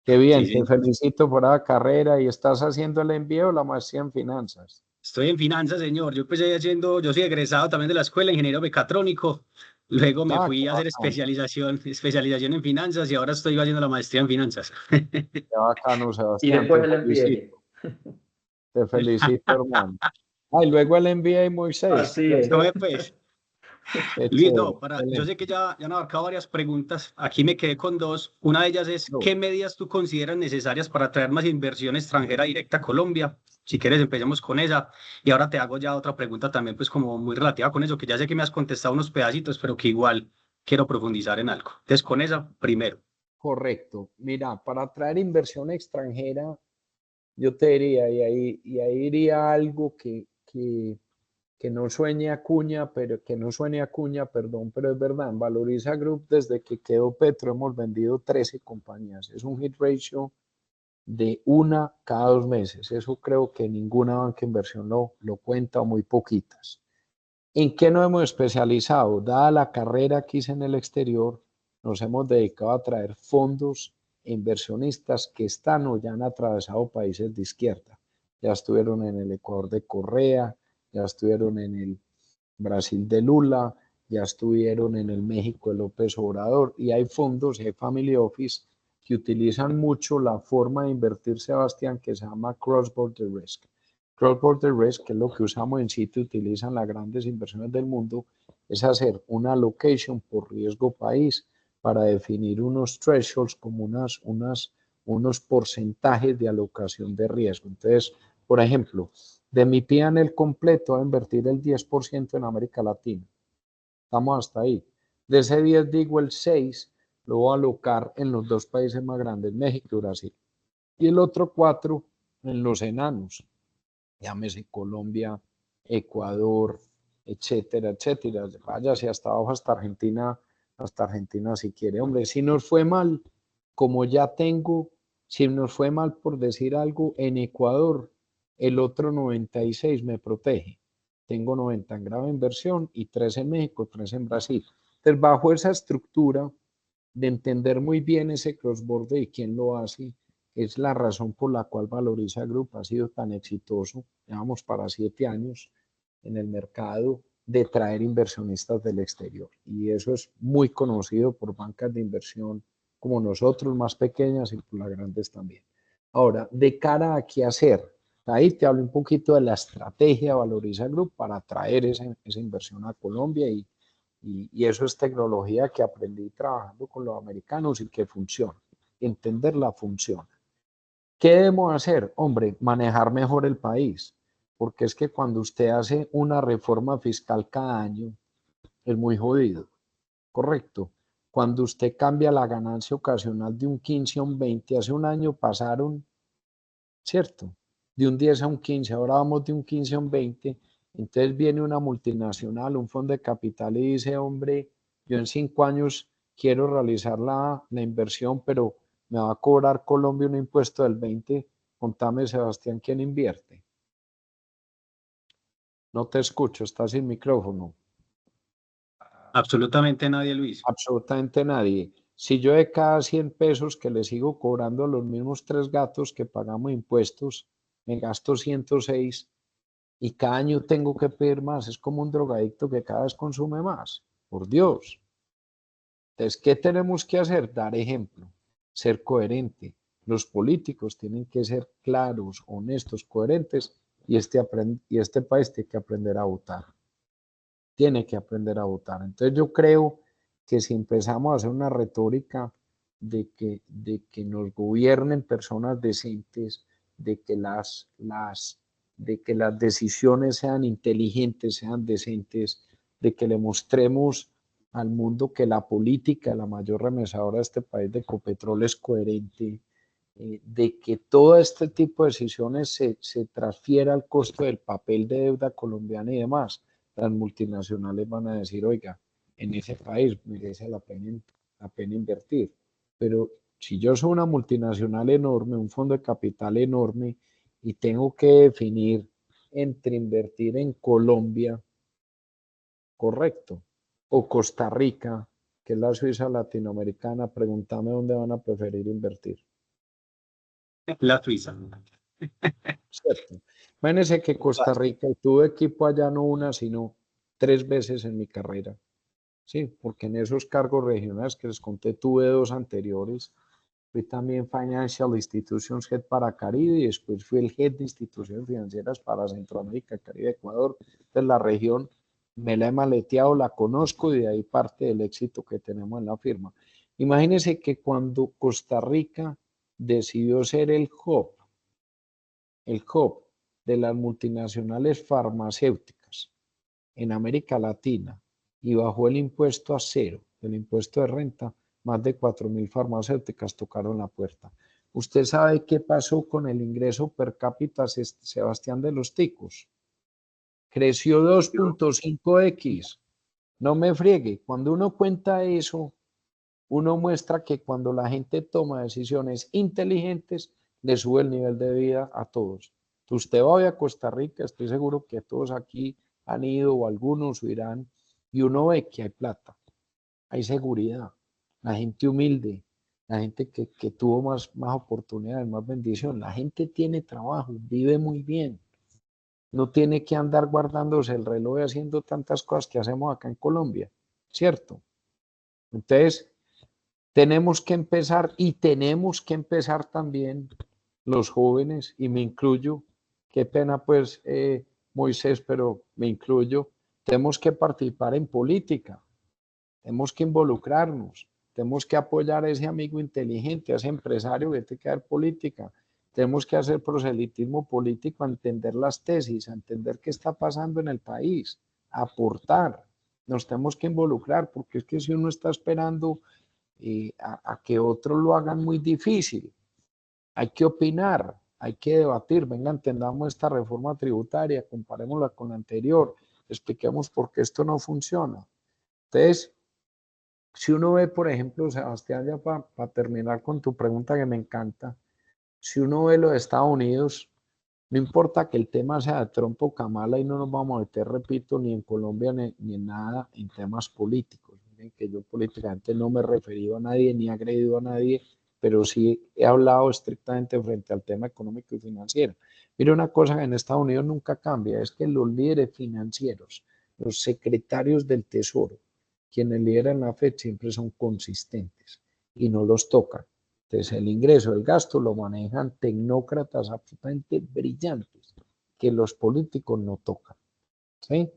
B: Qué
F: Sí,
B: bien, te
F: señor.
B: felicito por la carrera y estás haciendo el MBA o la maestría en finanzas.
F: Estoy en finanzas, señor. Yo empecé haciendo, yo soy egresado también de la escuela, ingeniero mecatrónico. Luego me
B: Ah, qué
F: fui a hacer
B: bacano,
F: especialización en finanzas y ahora estoy haciendo la maestría en finanzas.
B: qué bacano,
A: Y
B: Sebastián,
A: después el MBA.
B: te felicito, hermano. Ah, y luego el MBA, Moisés,
A: Así
B: qué
A: es.
F: No
B: chévere,
F: me pues.
B: qué
F: Luis,
B: chévere,
F: no, yo sé
B: excelente.
F: que ya han abarcado varias preguntas. Aquí me quedé con dos. Una de ellas es,
B: No,
F: ¿qué medidas tú consideras necesarias para atraer más inversión extranjera directa a Colombia? Si quieres, empecemos con esa. Y ahora te hago ya otra pregunta también, pues como muy relativa con eso, que ya sé que me has contestado unos pedacitos, pero que igual quiero profundizar en algo. Entonces, con esa primero.
B: correcto. Mira, para atraer inversión extranjera, yo te diría, y ahí iría algo que no suene a cuña, pero que no suene a cuña, perdón, pero es verdad, en Valoriza Group, desde que quedó Petro, hemos vendido 13 compañías. Es un hit ratio de una cada 2 meses. Eso creo que ninguna banca de inversión lo cuenta o muy poquitas. ¿En qué nos hemos especializado? Dada la carrera que hice en el exterior, nos hemos dedicado a traer fondos e inversionistas que están o ya han atravesado países de izquierda. Ya estuvieron en el Ecuador de Correa, ya estuvieron en el Brasil de Lula, ya estuvieron en el México de López Obrador y hay fondos, hay family office que utilizan mucho la forma de invertir, Sebastián, que se llama cross-border risk. Cross-border risk, que es lo que usamos en sitio, utilizan las grandes inversiones del mundo, es hacer una allocation por riesgo país para definir unos thresholds como unos porcentajes de alocación de riesgo. Entonces, por ejemplo, de mi P&L completo a invertir el 10% en América Latina. Estamos hasta ahí. De ese 10 digo el 6 lo voy a alocar en los dos países más grandes, México y Brasil. Y el otro 4 en los enanos, llámese Colombia, Ecuador, etcétera, etcétera. Váyase hasta abajo, hasta Argentina si quiere. Hombre, si nos fue mal, como ya tengo, si nos fue mal por decir algo, en Ecuador, el otro 96 me protege. Tengo 90 en grave inversión y 3 en México, 3 en Brasil. Entonces, bajo esa estructura de entender muy bien ese cross-border y quién lo hace, es la razón por la cual Valoriza Group ha sido tan exitoso, llevamos para 7 años en el mercado de traer inversionistas del exterior. Y eso es muy conocido por bancas de inversión como nosotros, más pequeñas y por las grandes también. Ahora, de cara a qué hacer, ahí te hablo un poquito de la estrategia Valoriza Group para atraer esa inversión a Colombia Y eso es tecnología que aprendí trabajando con los americanos y que funciona. Entender la función. ¿Qué debemos hacer? Hombre, manejar mejor el país, porque es que cuando usted hace una reforma fiscal cada año, es muy jodido, ¿correcto? Cuando usted cambia la ganancia ocasional de un 15 a un 20, hace un año pasaron, ¿cierto? De un 10 a un 15, ahora vamos de un 15 a un 20, entonces viene una multinacional, un fondo de capital y dice, hombre, yo en 5 años quiero realizar la inversión, pero me va a cobrar Colombia un impuesto del 20, contame, Sebastián, ¿quién invierte? No te escucho, estás sin micrófono.
F: Absolutamente nadie, Luis.
B: Absolutamente nadie. Si yo de cada 100 pesos que le sigo cobrando a los mismos 3 gatos que pagamos impuestos, me gasto 106 y cada año tengo que pedir más, es como un drogadicto que cada vez consume más. Por Dios. Entonces, ¿qué tenemos que hacer? Dar ejemplo, ser coherente. Los políticos tienen que ser claros, honestos, coherentes y este país tiene que aprender a votar. Tiene que aprender a votar. Entonces yo creo que si empezamos a hacer una retórica de que nos gobiernen personas decentes, de que las decisiones sean inteligentes, sean decentes, de que le mostremos al mundo que la política, la mayor remesadora de este país de Ecopetrol es coherente, de que todo este tipo de decisiones se transfiera al costo del papel de deuda colombiana y demás, las multinacionales van a decir, oiga, en ese país merece la pena invertir. Pero si yo soy una multinacional enorme, un fondo de capital enorme, y tengo que definir entre invertir en Colombia, correcto, o Costa Rica, que es la Suiza latinoamericana, pregúntame dónde van a preferir invertir.
F: La Suiza.
B: ¿Cierto? Imagínense que Costa Rica, tuve equipo allá no una, sino 3 veces en mi carrera. Sí, porque en esos cargos regionales que les conté tuve 2 anteriores. Fui también Financial Institutions Head para Caribe y después fui el Head de Instituciones Financieras para Centroamérica, Caribe, Ecuador. Entonces la región me la he maleteado, la conozco y de ahí parte del éxito que tenemos en la firma. Imagínense que cuando Costa Rica decidió ser el hub de las multinacionales farmacéuticas en América Latina y bajó el impuesto a cero, el impuesto de renta, más de 4.000 farmacéuticas tocaron la puerta. ¿Usted sabe qué pasó con el ingreso per cápita Sebastián de los Ticos? Creció 2.5x. No me friegue, cuando uno cuenta eso, uno muestra que cuando la gente toma decisiones inteligentes, le sube el nivel de vida a todos. Usted va hoy a Costa Rica, estoy seguro que todos aquí han ido o algunos irán, y uno ve que hay plata, hay seguridad, la gente humilde, la gente que tuvo más oportunidades, más bendición, la gente tiene trabajo, vive muy bien, no tiene que andar guardándose el reloj y haciendo tantas cosas que hacemos acá en Colombia, ¿cierto? Entonces, tenemos que empezar y tenemos que empezar también los jóvenes, y me incluyo, qué pena pues Moisés, pero me incluyo, tenemos que participar en política, tenemos que involucrarnos, tenemos que apoyar a ese amigo inteligente, a ese empresario que tiene que dar política, tenemos que hacer proselitismo político, a entender las tesis, a entender qué está pasando en el país, a aportar, nos tenemos que involucrar, porque es que si uno está esperando a que otros lo hagan muy difícil. Hay que opinar, hay que debatir, venga, entendamos esta reforma tributaria, comparémosla con la anterior, expliquemos por qué esto no funciona. Entonces, si uno ve, por ejemplo, Sebastián, ya para terminar con tu pregunta que me encanta, si uno ve los Estados Unidos, no importa que el tema sea de Trump o Kamala, y no nos vamos a meter, repito, ni en Colombia ni en nada en temas políticos. Miren que yo políticamente no me he referido a nadie ni he agredido a nadie, pero sí he hablado estrictamente frente al tema económico y financiero. Mira, una cosa que en Estados Unidos nunca cambia, es que los líderes financieros, los secretarios del Tesoro, quienes lideran la FED siempre son consistentes y no los tocan. Entonces, el ingreso, el gasto lo manejan tecnócratas absolutamente brillantes que los políticos no tocan. ¿Sí?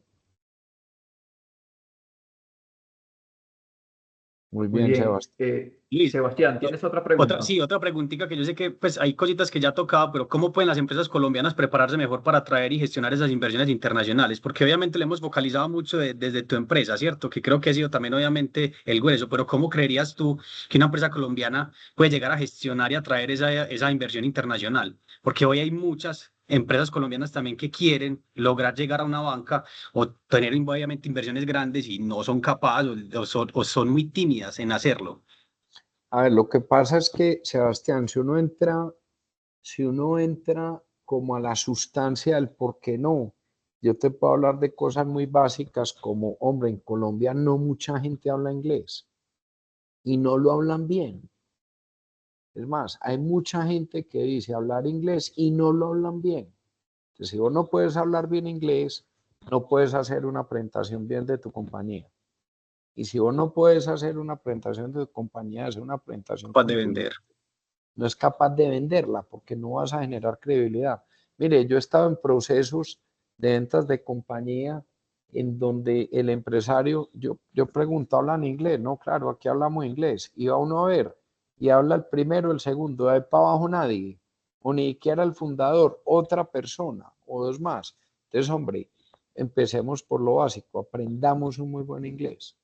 B: Muy
A: Muy
B: bien,
A: bien.
B: Sebastián.
F: Liz,
A: Sebastián, ¿tienes otra pregunta?
F: otra preguntita que yo sé que pues hay cositas que ya tocaba, pero ¿cómo pueden las empresas colombianas prepararse mejor para atraer y gestionar esas inversiones internacionales? Porque obviamente le hemos focalizado mucho desde tu empresa, ¿cierto? Que creo que ha sido también obviamente el grueso, pero ¿cómo creerías tú que una empresa colombiana puede llegar a gestionar y atraer esa inversión internacional? Porque hoy hay muchas empresas colombianas también que quieren lograr llegar a una banca o tener obviamente inversiones grandes y no son capaces o son muy tímidas en hacerlo.
B: A ver, lo que pasa es que, Sebastián, si uno entra como a la sustancia del por qué no, yo te puedo hablar de cosas muy básicas como, hombre, en Colombia no mucha gente habla inglés y no lo hablan bien. Es más, hay mucha gente que dice hablar inglés y no lo hablan bien. Entonces, si vos no puedes hablar bien inglés, no puedes hacer una presentación bien de tu compañía. Y si vos no puedes hacer una presentación de tu compañía, hacer una presentación
F: Capaz de
B: contundente,
F: vender.
B: no es capaz de venderla porque no vas a generar credibilidad. Mire, yo he estado en procesos de ventas de compañía en donde el empresario, yo pregunto, ¿hablan inglés? No, claro, aquí hablamos inglés. Y va uno a ver, y habla el primero, el segundo, de ahí para abajo nadie, o ni siquiera el fundador, otra persona o dos más. Entonces, hombre, empecemos por lo básico, aprendamos un muy buen inglés.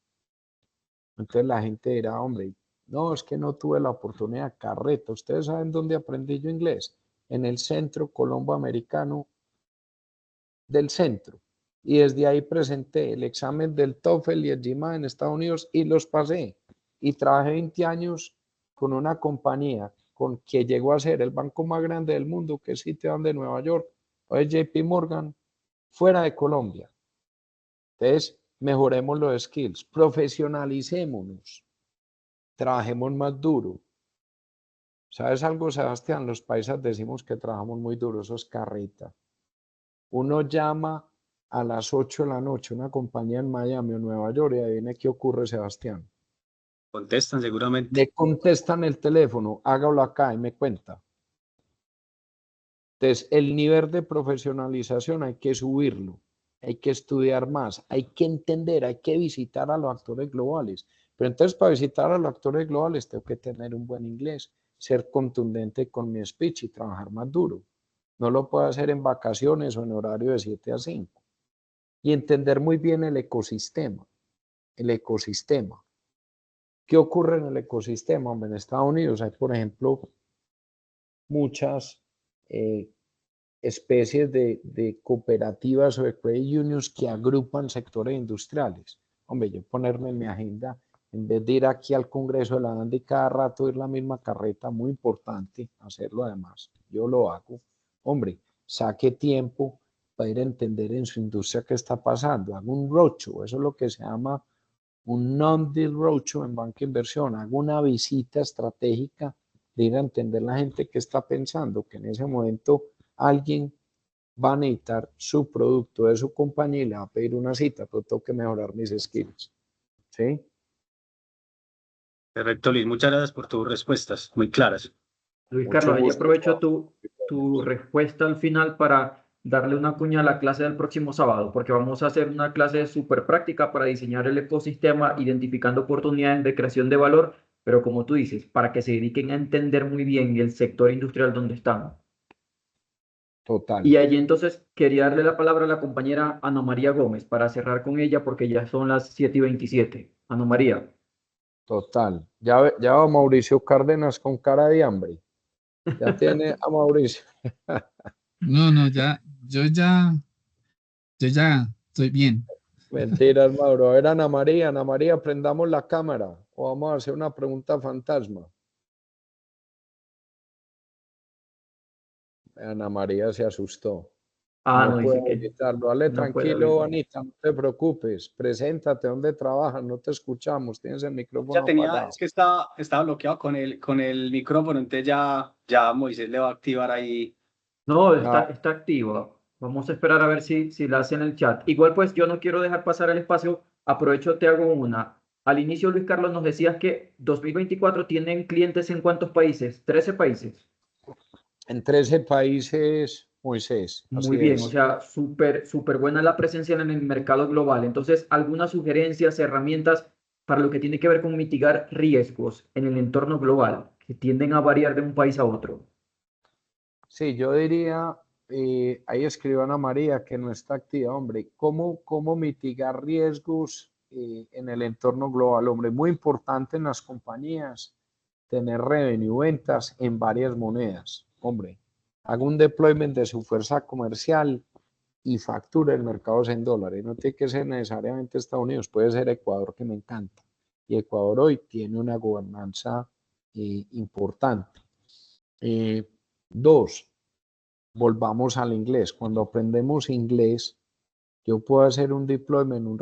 B: Entonces la gente dirá, hombre, no, es que no tuve la oportunidad, carreta. ¿Ustedes saben dónde aprendí yo inglés? En el Centro Colombo Americano del Centro. Y desde ahí presenté el examen del TOEFL y el GMAT en Estados Unidos y los pasé. Y trabajé 20 años con una compañía con que llegó a ser el banco más grande del mundo, que es Citibank de Nueva York, o es JP Morgan, fuera de Colombia. Entonces, mejoremos los skills, profesionalicémonos, trabajemos más duro. ¿Sabes algo, Sebastián? Los paisas decimos que trabajamos muy duro, eso es carreta. Uno llama a las 8 de la noche una compañía en Miami o Nueva York y adivine qué ocurre, Sebastián.
F: Contestan seguramente.
B: Le contestan el teléfono, hágalo acá y me cuenta. Entonces, el nivel de profesionalización hay que subirlo, hay que estudiar más, hay que entender, hay que visitar a los actores globales. Pero entonces, para visitar a los actores globales, tengo que tener un buen inglés, ser contundente con mi speech y trabajar más duro. No lo puedo hacer en vacaciones o en horario de 7 a 5. Y entender muy bien el ecosistema. El ecosistema. ¿Qué ocurre en el ecosistema? En Estados Unidos hay, por ejemplo, muchas especies de cooperativas o de credit unions que agrupan sectores industriales. Hombre, yo ponerme en mi agenda, en vez de ir aquí al Congreso de la ANDE y cada rato ir la misma carreta, muy importante hacerlo además, yo lo hago. Hombre, saque tiempo para ir a entender en su industria qué está pasando, hago un roadshow, eso es lo que se llama un non-deal roadshow en banca inversión, hago una visita estratégica de ir a entender la gente que está pensando, que en ese momento alguien va a necesitar su producto de su compañía y le va a pedir una cita, pero tengo que mejorar mis skills. ¿Sí?
F: Perfecto, Luis. Muchas gracias por tus respuestas, muy claras.
A: Luis
B: Mucho
A: Carlos, ahí
B: gusto.
A: aprovecho tu respuesta al final para darle una cuña a la clase del próximo sábado, porque vamos a hacer una clase súper práctica para diseñar el ecosistema, identificando oportunidades de creación de valor, pero como tú dices, para que se dediquen a entender muy bien el sector industrial donde están.
B: Total,
A: Y allí entonces quería darle la palabra a la compañera Ana María Gómez para cerrar con ella, porque ya son las 7:27. Ana María.
B: total. Ya va Mauricio Cárdenas con cara de hambre. Ya tiene a Mauricio.
D: No, yo ya estoy bien.
B: Mentiras, Mauro. A ver, Ana María, prendamos la cámara o vamos a hacer una pregunta fantasma. Ana María se asustó.
A: Ah,
B: No
A: no, dice
B: puedo
A: que
B: evitarlo. Dale
A: no puede
B: tranquilo,
A: abrirlo.
B: Anita, no te preocupes. Preséntate, ¿dónde trabajas? No te escuchamos. Tienes el
F: Ya
B: micrófono
F: tenía,
B: apagado.
F: es que estaba bloqueado con el micrófono, entonces ya Moisés le va a activar ahí.
A: No,
B: Ah,
A: está activa. Vamos a esperar a ver si la hace en el chat. Igual, pues yo no quiero dejar pasar el espacio. Aprovecho, te hago una. Al inicio, Luis Carlos, nos decías que 2024 tienen clientes en cuántos países? 13 países.
B: en 13 países, Moisés.
A: Muy
B: Así
A: bien, o
B: es.
A: sea, súper buena la presencia en el mercado global. Entonces, algunas sugerencias, herramientas para lo que tiene que ver con mitigar riesgos en el entorno global, que tienden a variar de un país a otro.
B: Sí, yo diría, ahí escribió Ana María que no está activa, hombre, ¿cómo mitigar riesgos en el entorno global? Hombre, muy importante en las compañías tener revenue, ventas en varias monedas. Hombre, haga un deployment de su fuerza comercial y factura el mercado en dólares. No tiene que ser necesariamente Estados Unidos, puede ser Ecuador, que me encanta. Y Ecuador hoy tiene una gobernanza importante. Dos, volvamos al inglés. Cuando aprendemos inglés, yo puedo hacer un deployment,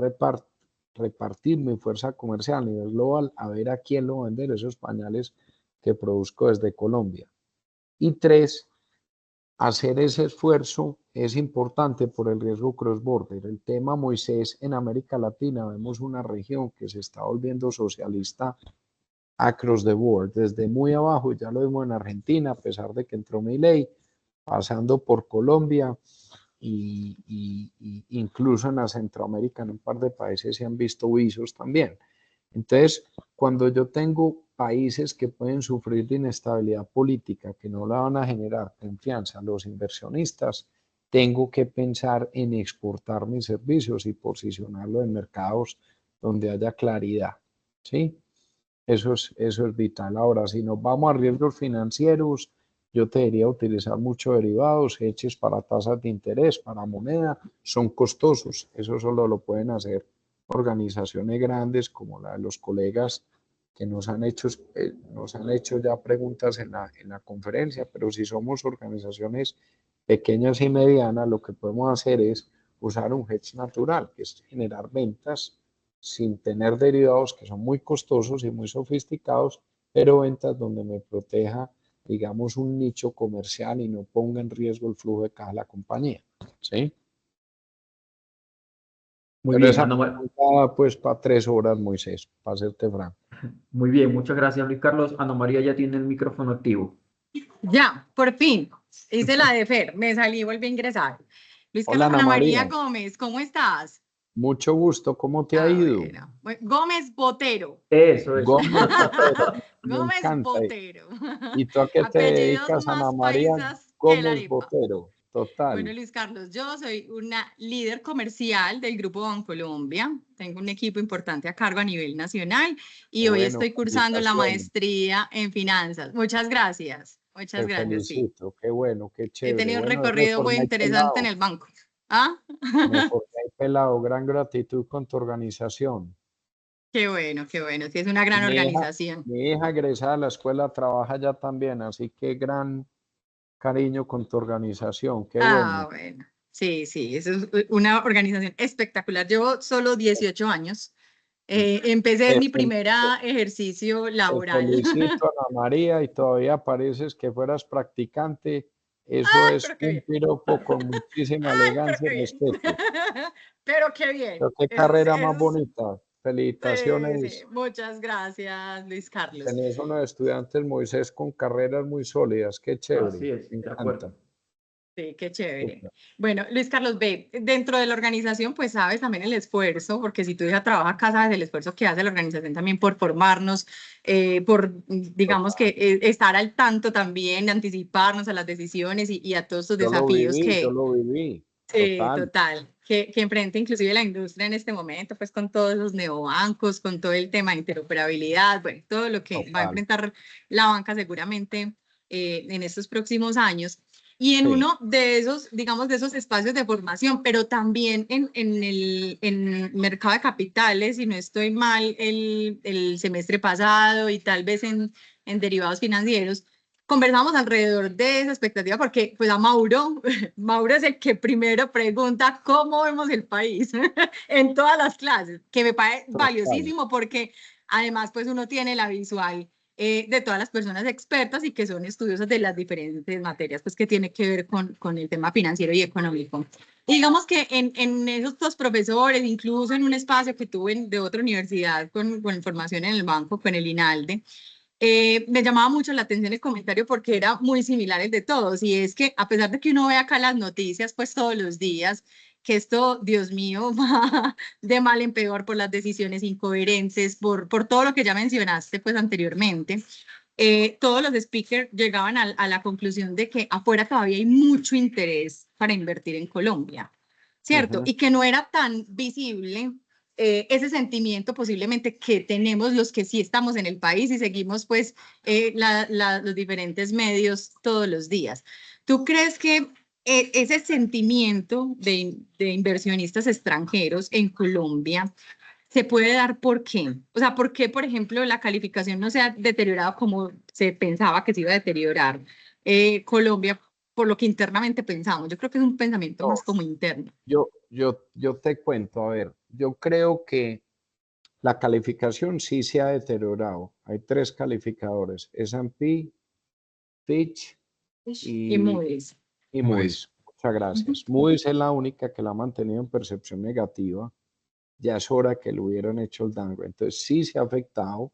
B: repartir mi fuerza comercial a nivel global, a ver a quién lo va a vender esos pañales que produzco desde Colombia. Y tres, hacer ese esfuerzo es importante por el riesgo cross-border. El tema, Moisés, en América Latina vemos una región que se está volviendo socialista across the board, desde muy abajo, ya lo vimos en Argentina, a pesar de que entró Milei, pasando por Colombia y incluso en la Centroamérica, en un par de países se han visto visos también. Entonces, cuando yo tengo países que pueden sufrir de inestabilidad política, que no la van a generar confianza a los inversionistas, tengo que pensar en exportar mis servicios y posicionarlo en mercados donde haya claridad, ¿sí? Eso es vital. Ahora, si nos vamos a riesgos financieros, yo te diría utilizar mucho derivados, hedges para tasas de interés, para moneda, son costosos. Eso solo lo pueden hacer organizaciones grandes como la de los colegas que nos han hecho ya preguntas en la conferencia, pero si somos organizaciones pequeñas y medianas, lo que podemos hacer es usar un hedge natural, que es generar ventas sin tener derivados que son muy costosos y muy sofisticados, pero ventas donde me proteja, digamos, un nicho comercial y no ponga en riesgo el flujo de caja de la compañía, ¿sí?
A: Muy
B: Pero
A: bien,
B: esa pregunta, pues, para 3 horas, Moisés, para serte franco.
A: muy bien, muchas gracias, Luis Carlos. Ana María ya tiene el micrófono activo.
E: Ya, por fin, hice la de Fer, me salí y volví a ingresar. Luis
B: Hola,
E: Carlos,
B: Ana
E: Ana María
B: María.
E: Gómez, ¿cómo estás?
B: Mucho gusto, ¿cómo te ha ido?
E: Bueno, Gómez Botero.
A: Eso.
B: Gómez Botero, me
E: Gómez
B: encanta.
E: Botero.
B: ¿Y tú a qué te
E: Apellidos
B: dedicas, Ana
E: más
B: María?
E: paisas que la
B: Gómez
E: arepa.
B: Botero, total.
E: Bueno, Luis Carlos, yo soy una líder comercial del Grupo Bancolombia. Tengo un equipo importante a cargo a nivel nacional y hoy
B: Bueno,
E: estoy cursando la
B: felicitaciones.
E: maestría en finanzas. Muchas gracias. Muchas
B: Te
E: gracias, sí.
B: felicito, qué bueno, qué
E: He
B: chévere.
E: tenido un
B: Bueno, yo me
E: recorrido muy
B: formé ahí
E: interesante en
B: pelado,
E: el banco. ¿Ah?
B: me formé ahí pelado, gran gratitud con tu organización.
E: Qué bueno, qué bueno. Sí, es una
B: Y
E: gran organización.
B: mi hija egresada de la escuela trabaja ya también, así que gran cariño con tu organización, qué bueno.
E: Bueno. Sí, sí, eso es una organización espectacular. Llevo solo 18 años. Empecé
B: Te,
E: mi
B: fel-
E: primer ejercicio
B: te
E: laboral.
B: felicito, Ana María, y todavía pareces que fueras practicante. Eso
E: Ay,
B: es
E: pero qué
B: un
E: bien.
B: piropo con muchísima
E: Ay, pero
B: elegancia
E: qué
B: y
E: bien.
B: respeto.
E: Pero qué bien.
B: Pero qué
E: Eso es,
B: carrera más
E: eso es,
B: bonita.
E: sí, sí.
B: Felicitaciones.
E: Muchas gracias, Luis Carlos.
B: Tenés unos estudiantes, Moisés, con carreras muy sólidas. Qué chévere.
A: Así es,
B: Me
A: de
B: encanta.
A: acuerdo.
E: Sí, qué chévere.
B: Súper.
E: Bueno, Luis Carlos, ve, dentro de la organización, pues sabes también el esfuerzo, porque si tu hija trabaja acá, sabes el esfuerzo que hace la organización también por formarnos, digamos que estar al tanto también, anticiparnos a las decisiones y a todos estos desafíos
B: Yo lo viví.
E: Sí,
B: Total.
E: total, que enfrenta inclusive la industria en este momento, pues con todos los neobancos, con todo el tema de interoperabilidad, bueno, todo lo que va a
B: Total.
E: enfrentar la banca seguramente en estos próximos años. Y en
B: Sí.
E: uno de esos, digamos, de esos espacios de formación, pero también en el mercado de capitales, si no estoy mal, el semestre pasado y tal vez en derivados financieros, conversamos alrededor de esa expectativa porque pues a Mauro es el que primero pregunta cómo vemos el país en todas las clases, que me parece
B: Total.
E: valiosísimo porque además pues uno tiene la visual de todas las personas expertas y que son estudiosos de las diferentes materias pues que tiene que ver con el tema financiero y económico. Y digamos que en esos dos profesores, incluso en un espacio que tuve de otra universidad con formación en el banco, con el INALDE, me llamaba mucho la atención el comentario porque era muy similar el de todos y es que a pesar de que uno ve acá las noticias pues todos los días que esto, Dios mío, va de mal en peor por las decisiones incoherentes, por todo lo que ya mencionaste pues anteriormente. Todos los speakers llegaban a la conclusión de que afuera todavía hay mucho interés para invertir en Colombia, ¿cierto? Y que no era tan visible ese sentimiento posiblemente que tenemos los que sí estamos en el país y seguimos pues los diferentes medios todos los días. ¿Tú crees que ese sentimiento de inversionistas extranjeros en Colombia se puede dar por qué? O sea, ¿por qué, por ejemplo, la calificación no se ha deteriorado como se pensaba que se iba a deteriorar Colombia por lo que internamente pensamos? Yo creo que es un pensamiento más como interno.
B: Yo te cuento, a ver, yo creo que la calificación sí se ha deteriorado. Hay 3 calificadores, S&P, Fitch
E: Y Moody's.
B: y Moody's. Muchas gracias. Moody's es la única que la ha mantenido en percepción negativa. Ya es hora que le hubieran hecho el downgrade. Entonces sí se ha afectado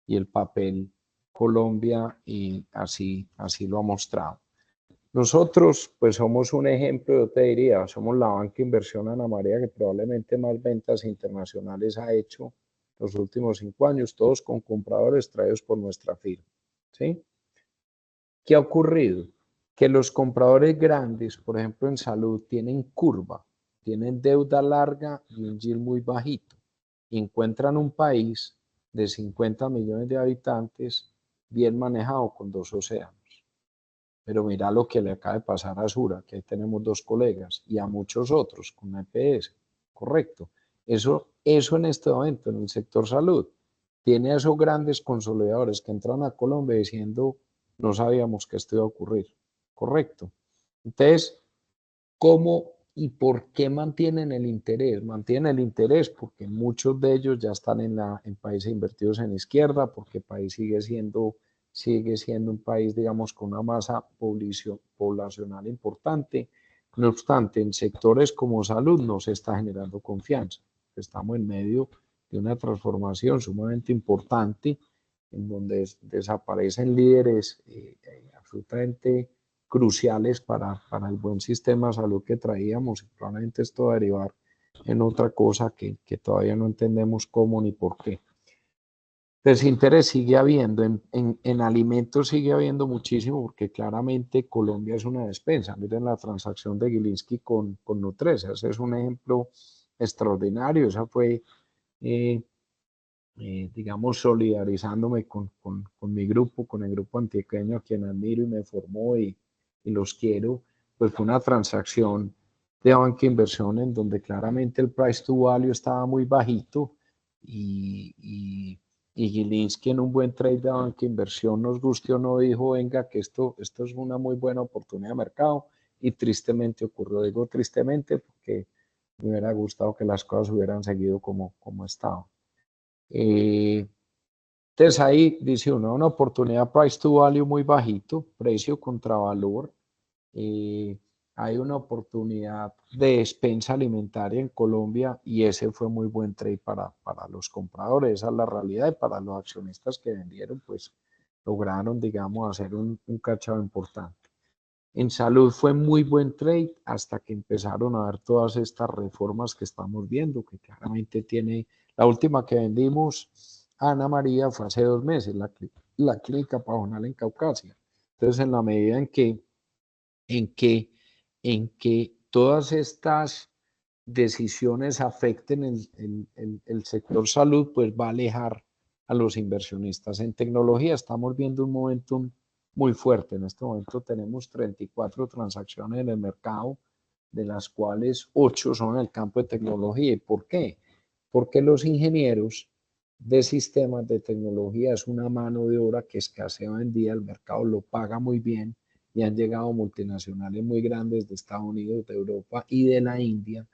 B: y el papel Colombia y así lo ha mostrado. Nosotros pues somos un ejemplo, yo te diría, somos la banca inversión Ana María que probablemente más ventas internacionales ha hecho los últimos 5 años, todos con compradores traídos por nuestra firma, ¿sí? ¿Qué ha ocurrido? Que los compradores grandes, por ejemplo en salud, tienen curva, tienen deuda larga y un yield muy bajito. Y encuentran un país de 50 millones de habitantes bien manejado con 2 océanos. Pero mira lo que le acaba de pasar a Sura, que ahí tenemos 2 colegas, y a muchos otros con EPS, correcto. Eso en este momento en el sector salud tiene a esos grandes consolidadores que entran a Colombia diciendo no sabíamos que esto iba a ocurrir, correcto. Entonces, ¿cómo y por qué mantienen el interés? Mantienen el interés porque muchos de ellos ya están en países invertidos en izquierda, porque el país sigue siendo un país, digamos, con una masa poblacional importante. No obstante, en sectores como salud no se está generando confianza. Estamos en medio de una transformación sumamente importante en donde desaparecen líderes absolutamente cruciales para el buen sistema de salud que traíamos y probablemente esto va a derivar en otra cosa que todavía no entendemos cómo ni por qué. Desinterés sigue habiendo, en alimentos sigue habiendo muchísimo porque claramente Colombia es una despensa. Miren la transacción de Gilinski con Nutresa, ese es un ejemplo extraordinario, esa fue digamos, solidarizándome con mi grupo, con el grupo antioqueño a quien admiro y me formó y los quiero, pues fue una transacción de banca inversión en donde claramente el price to value estaba muy bajito y Gilinski en un buen trade de banca inversión, nos guste o no, dijo, venga, que esto es una muy buena oportunidad de mercado y tristemente ocurrió. Digo tristemente porque me hubiera gustado que las cosas hubieran seguido como estaban. Entonces ahí dice uno, una oportunidad price to value muy bajito, precio contra valor. Hay una oportunidad de despensa alimentaria en Colombia y ese fue muy buen trade para los compradores, esa es la realidad, y para los accionistas que vendieron, pues lograron, digamos, hacer un cachado importante. En salud fue muy buen trade hasta que empezaron a ver todas estas reformas que estamos viendo, que claramente tiene, la última que vendimos, Ana María, fue hace 2 meses, la clínica pajonal en Caucasia. Entonces, en la medida en que todas estas decisiones afecten el sector salud, pues va a alejar a los inversionistas. En tecnología estamos viendo un momento muy fuerte. En este momento tenemos 34 transacciones en el mercado, de las cuales 8 son en el campo de tecnología. ¿Y por qué? Porque los ingenieros de sistemas de tecnología es una mano de obra que escasea hoy en día, el mercado lo paga muy bien y han llegado multinacionales muy grandes de Estados Unidos, de Europa y de la India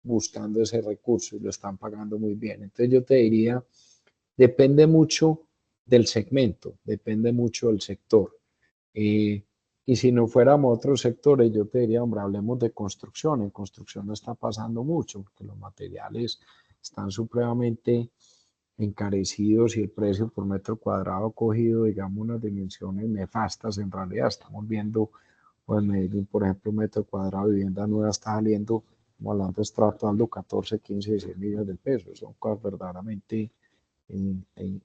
B: buscando ese recurso y lo están pagando muy bien. Entonces yo te diría, depende mucho del segmento, depende mucho del sector. Y si no fuéramos otros sectores, yo te diría, hombre, hablemos de construcción. En construcción no está pasando mucho, porque los materiales están supremamente encarecidos y el precio por metro cuadrado ha cogido, digamos, unas dimensiones nefastas. En realidad estamos viendo, pues Medellín, por ejemplo, metro cuadrado de vivienda nueva está saliendo Estamos hablando, es tratando 14, 15, 16 millones de pesos. Son cosas verdaderamente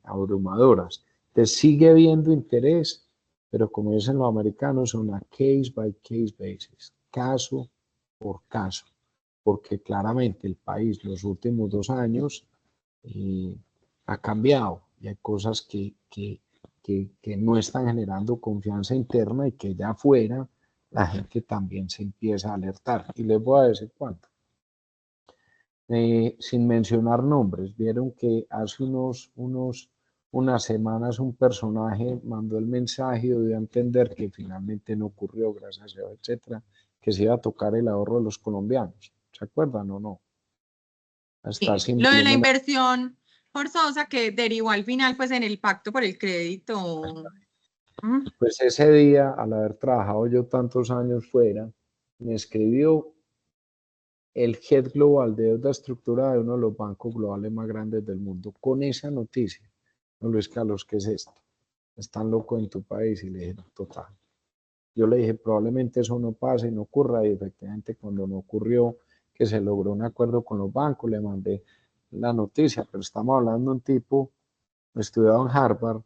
B: abrumadoras. Entonces sigue habiendo interés, pero como dicen los americanos, son a case by case basis, caso por caso, porque claramente el país los últimos 2 años ha cambiado y hay cosas que no están generando confianza interna y que ya afuera la gente también se empieza a alertar. Y les voy a decir cuánto. Sin mencionar nombres, vieron que hace unas semanas un personaje mandó el mensaje y dio a entender que finalmente no ocurrió, gracias a Dios, etcétera, que se iba a tocar el ahorro de los colombianos. ¿Se acuerdan o no? Está
E: Sí,
B: sin
E: lo de la
B: volumen.
E: inversión forzosa que derivó al final pues en el pacto por el crédito.
B: Pues ese día, al haber trabajado yo tantos años fuera, me escribió el head global de deuda estructurada de uno de los bancos globales más grandes del mundo con esa noticia. No, Luis Carlos, ¿qué es esto? Están locos en tu país. Y le dije, no, total. Yo le dije, probablemente eso no pase y no ocurra. Y efectivamente, cuando no ocurrió, que se logró un acuerdo con los bancos, le mandé la noticia. Pero estamos hablando de un tipo estudiado en Harvard,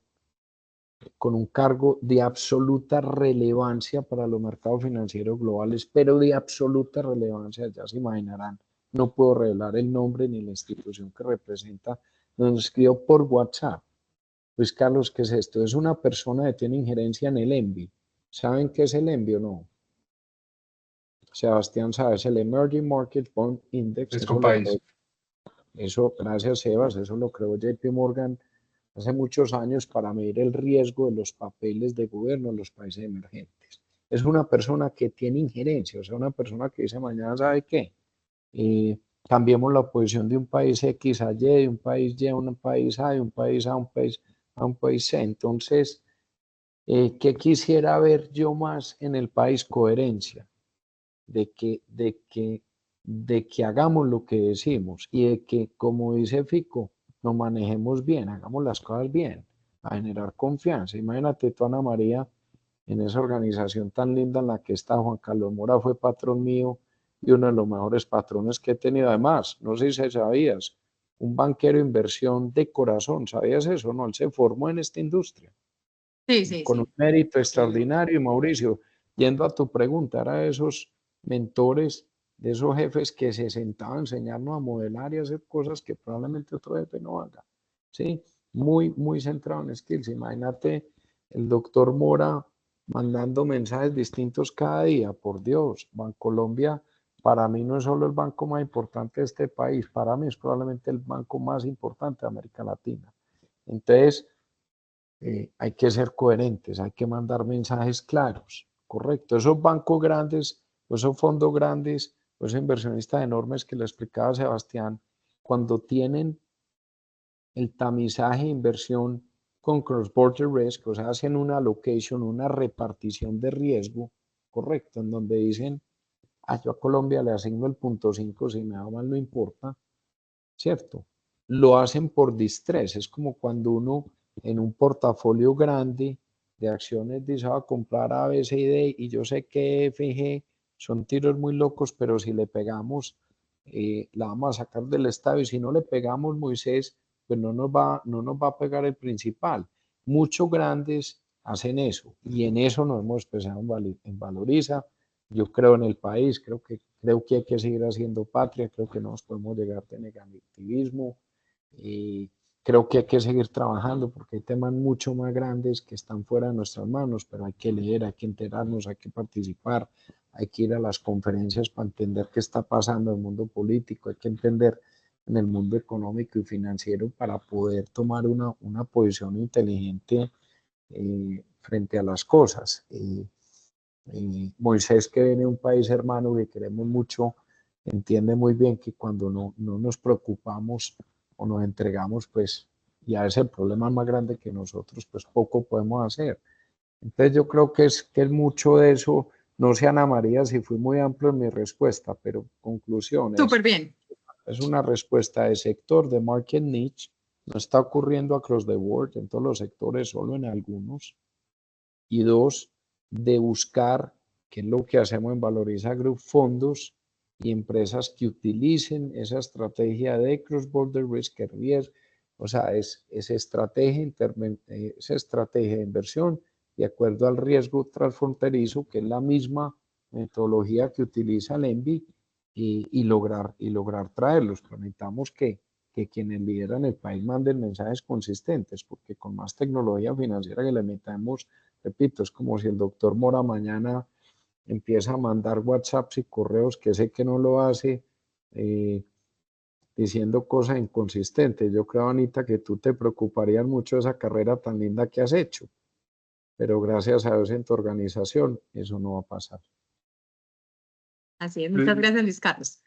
B: con un cargo de absoluta relevancia para los mercados financieros globales, pero de absoluta relevancia, ya se imaginarán, no puedo revelar el nombre ni la institución que representa, nos escribió por WhatsApp. Luis Carlos, ¿qué es esto? Es una persona que tiene injerencia en el ENVI. ¿Saben qué es el ENVI o no? Sebastián sabe, es el Emerging Market Bond Index.
C: Riesgo país.
B: Eso, gracias Sebas, eso lo creó JP Morgan hace muchos años para medir el riesgo de los papeles de gobierno en los países emergentes. Es una persona que tiene injerencia, o sea, una persona que dice mañana, ¿sabe qué? Cambiemos la posición de un país X a Y, de un país Y a un país A, de un país A a un país C. Entonces, ¿qué quisiera ver yo más en el país? Coherencia, de que hagamos lo que decimos y de que, como dice Fico, nos manejemos bien, hagamos las cosas bien, a generar confianza. Imagínate tú, Ana María, en esa organización tan linda en la que está Juan Carlos Mora, fue patrón mío y uno de los mejores patrones que he tenido. Además, no sé si sabías, un banquero de inversión de corazón, ¿sabías eso? No, él se formó en esta industria
E: Sí, sí,
B: con un
E: sí.
B: mérito extraordinario. Y Mauricio, yendo a tu pregunta, era de esos mentores, de esos jefes que se sentaban a enseñarnos a modelar y hacer cosas que probablemente otro jefe no haga. ¿Sí? Muy, muy centrado en skills. Imagínate el doctor Mora mandando mensajes distintos cada día. Por Dios, Bancolombia para mí no es solo el banco más importante de este país, para mí es probablemente el banco más importante de América Latina. Entonces, hay que ser coherentes, hay que mandar mensajes claros, correcto. Esos bancos grandes, esos fondos grandes, esos inversionistas enormes que le explicaba Sebastián, cuando tienen el tamizaje de inversión con cross-border risk, o sea, hacen una allocation, una repartición de riesgo, correcto, en donde dicen, yo a Colombia le asigno el 0.5, si me va mal no importa, ¿cierto? Lo hacen por distrés, es como cuando uno en un portafolio grande de acciones dice, va a comprar A, B, C y D, y yo sé que F y G son tiros muy locos, pero si le pegamos, la vamos a sacar del estadio, y si no le pegamos, Moisés, pues no nos va a pegar el principal. Muchos grandes hacen eso, y en eso nos hemos especializado en Valoriza. Yo creo en el país, creo que hay que seguir haciendo patria, creo que no nos podemos llegar de negativismo y creo que hay que seguir trabajando porque hay temas mucho más grandes que están fuera de nuestras manos, pero hay que leer, hay que enterarnos, hay que participar, hay que ir a las conferencias para entender qué está pasando en el mundo político, hay que entender en el mundo económico y financiero para poder tomar una posición inteligente frente a las cosas. Moisés, que viene de un país hermano que queremos mucho, entiende muy bien que cuando no nos preocupamos o nos entregamos, pues ya es el problema más grande que nosotros, pues poco podemos hacer. Entonces yo creo que es mucho de eso. No sé, Ana María, si fui muy amplio en mi respuesta, pero conclusiones.
E: Súper bien.
B: Es una respuesta de sector, de market niche. No está ocurriendo across the board, en todos los sectores, solo en algunos. Y dos, de buscar, que es lo que hacemos en Valoriza Group, fondos y empresas que utilicen esa estrategia de cross-border risk carrier, o sea, es estrategia de inversión de acuerdo al riesgo transfronterizo, que es la misma metodología que utiliza el ENVI, y lograr traerlos. Pero necesitamos que quienes lideran el país manden mensajes consistentes, porque con más tecnología financiera que le metamos, repito, es como si el doctor Mora mañana empieza a mandar WhatsApps y correos, que sé que no lo hace, diciendo cosas inconsistentes. Yo creo, Anita, que tú te preocuparías mucho de esa carrera tan linda que has hecho, pero gracias a Dios en tu organización eso no va a pasar.
E: Así es, muchas gracias, Luis Carlos.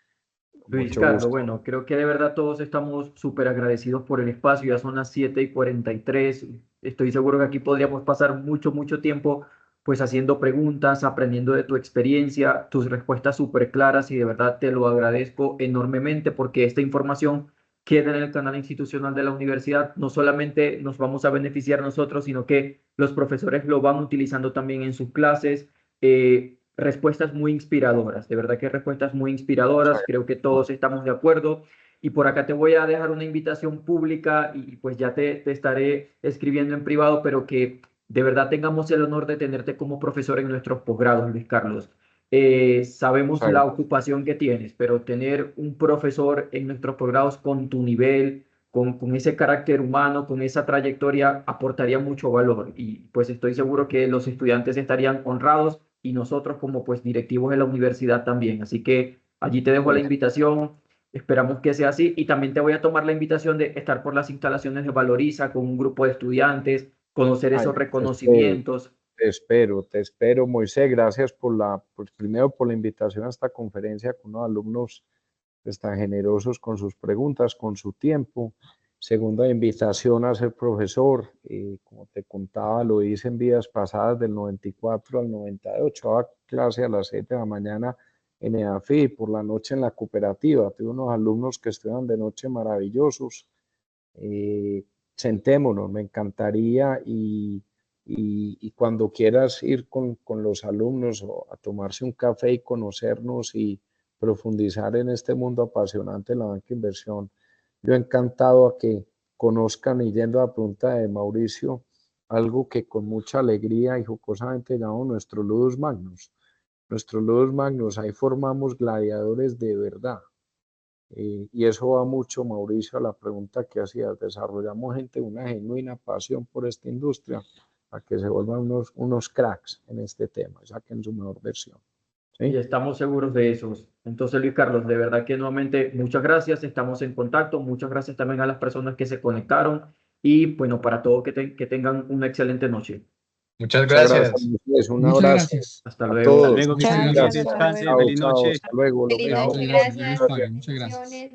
A: Luis
B: Mucho
A: Carlos,
B: gusto.
A: bueno, creo que de verdad todos estamos súper agradecidos por el espacio, ya son las 7:43, estoy seguro que aquí podríamos pasar mucho tiempo pues haciendo preguntas, aprendiendo de tu experiencia, tus respuestas súper claras y de verdad te lo agradezco enormemente porque esta información queda en el canal institucional de la universidad, no solamente nos vamos a beneficiar nosotros, sino que los profesores lo van utilizando también en sus clases. Respuestas muy inspiradoras, de verdad que respuestas muy inspiradoras, creo que todos estamos de acuerdo. Y por acá te voy a dejar una invitación pública y pues ya te estaré escribiendo en privado, pero que de verdad tengamos el honor de tenerte como profesor en nuestros posgrados, Luis Carlos. Sabemos la ocupación que tienes, pero tener un profesor en nuestros posgrados con tu nivel, con ese carácter humano, con esa trayectoria, aportaría mucho valor. Y pues estoy seguro que los estudiantes estarían honrados y nosotros como pues directivos de la universidad también. Así que allí te dejo la invitación, esperamos que sea así y también te voy a tomar la invitación de estar por las instalaciones de Valoriza con un grupo de estudiantes, conocer esos reconocimientos.
B: Te espero, Moisés, gracias pues primero por la invitación a esta conferencia con unos alumnos pues, tan generosos con sus preguntas, con su tiempo. Segunda invitación a ser profesor, como te contaba, lo hice en vidas pasadas del 94 al 98, daba clase a las 7 de la mañana en EAFI, por la noche en la cooperativa. Tuve unos alumnos que estudian de noche maravillosos. Sentémonos, me encantaría y cuando quieras ir con los alumnos a tomarse un café y conocernos y profundizar en este mundo apasionante de la banca de inversión, yo encantado a que conozcan, y yendo a la pregunta de Mauricio, algo que con mucha alegría y jocosamente llamamos nuestro Ludus Magnus. Nuestro Ludus Magnus, ahí formamos gladiadores de verdad. Y eso va mucho, Mauricio, a la pregunta que hacías. Desarrollamos gente una genuina pasión por esta industria para que se vuelvan unos cracks en este tema, saquen su mejor versión. ¿Sí?
A: Y estamos seguros de eso. Entonces, Luis Carlos, de verdad que nuevamente muchas gracias, estamos en contacto, muchas gracias también a las personas que se conectaron y bueno, para todos que tengan una excelente noche.
C: Muchas gracias.
B: Un
D: Muchas
B: abrazo.
D: gracias.
A: Hasta
B: A
A: luego.
B: todos.
F: Hasta luego, que
D: Muchas
F: tengan
D: gracias.
F: descanse,
B: Chao,
F: feliz
B: chao,
F: noche.
B: hasta luego. Lo
G: Feliz
B: mismo.
G: noche,
D: Chao,
G: gracias.
D: Dios pague. Muchas gracias.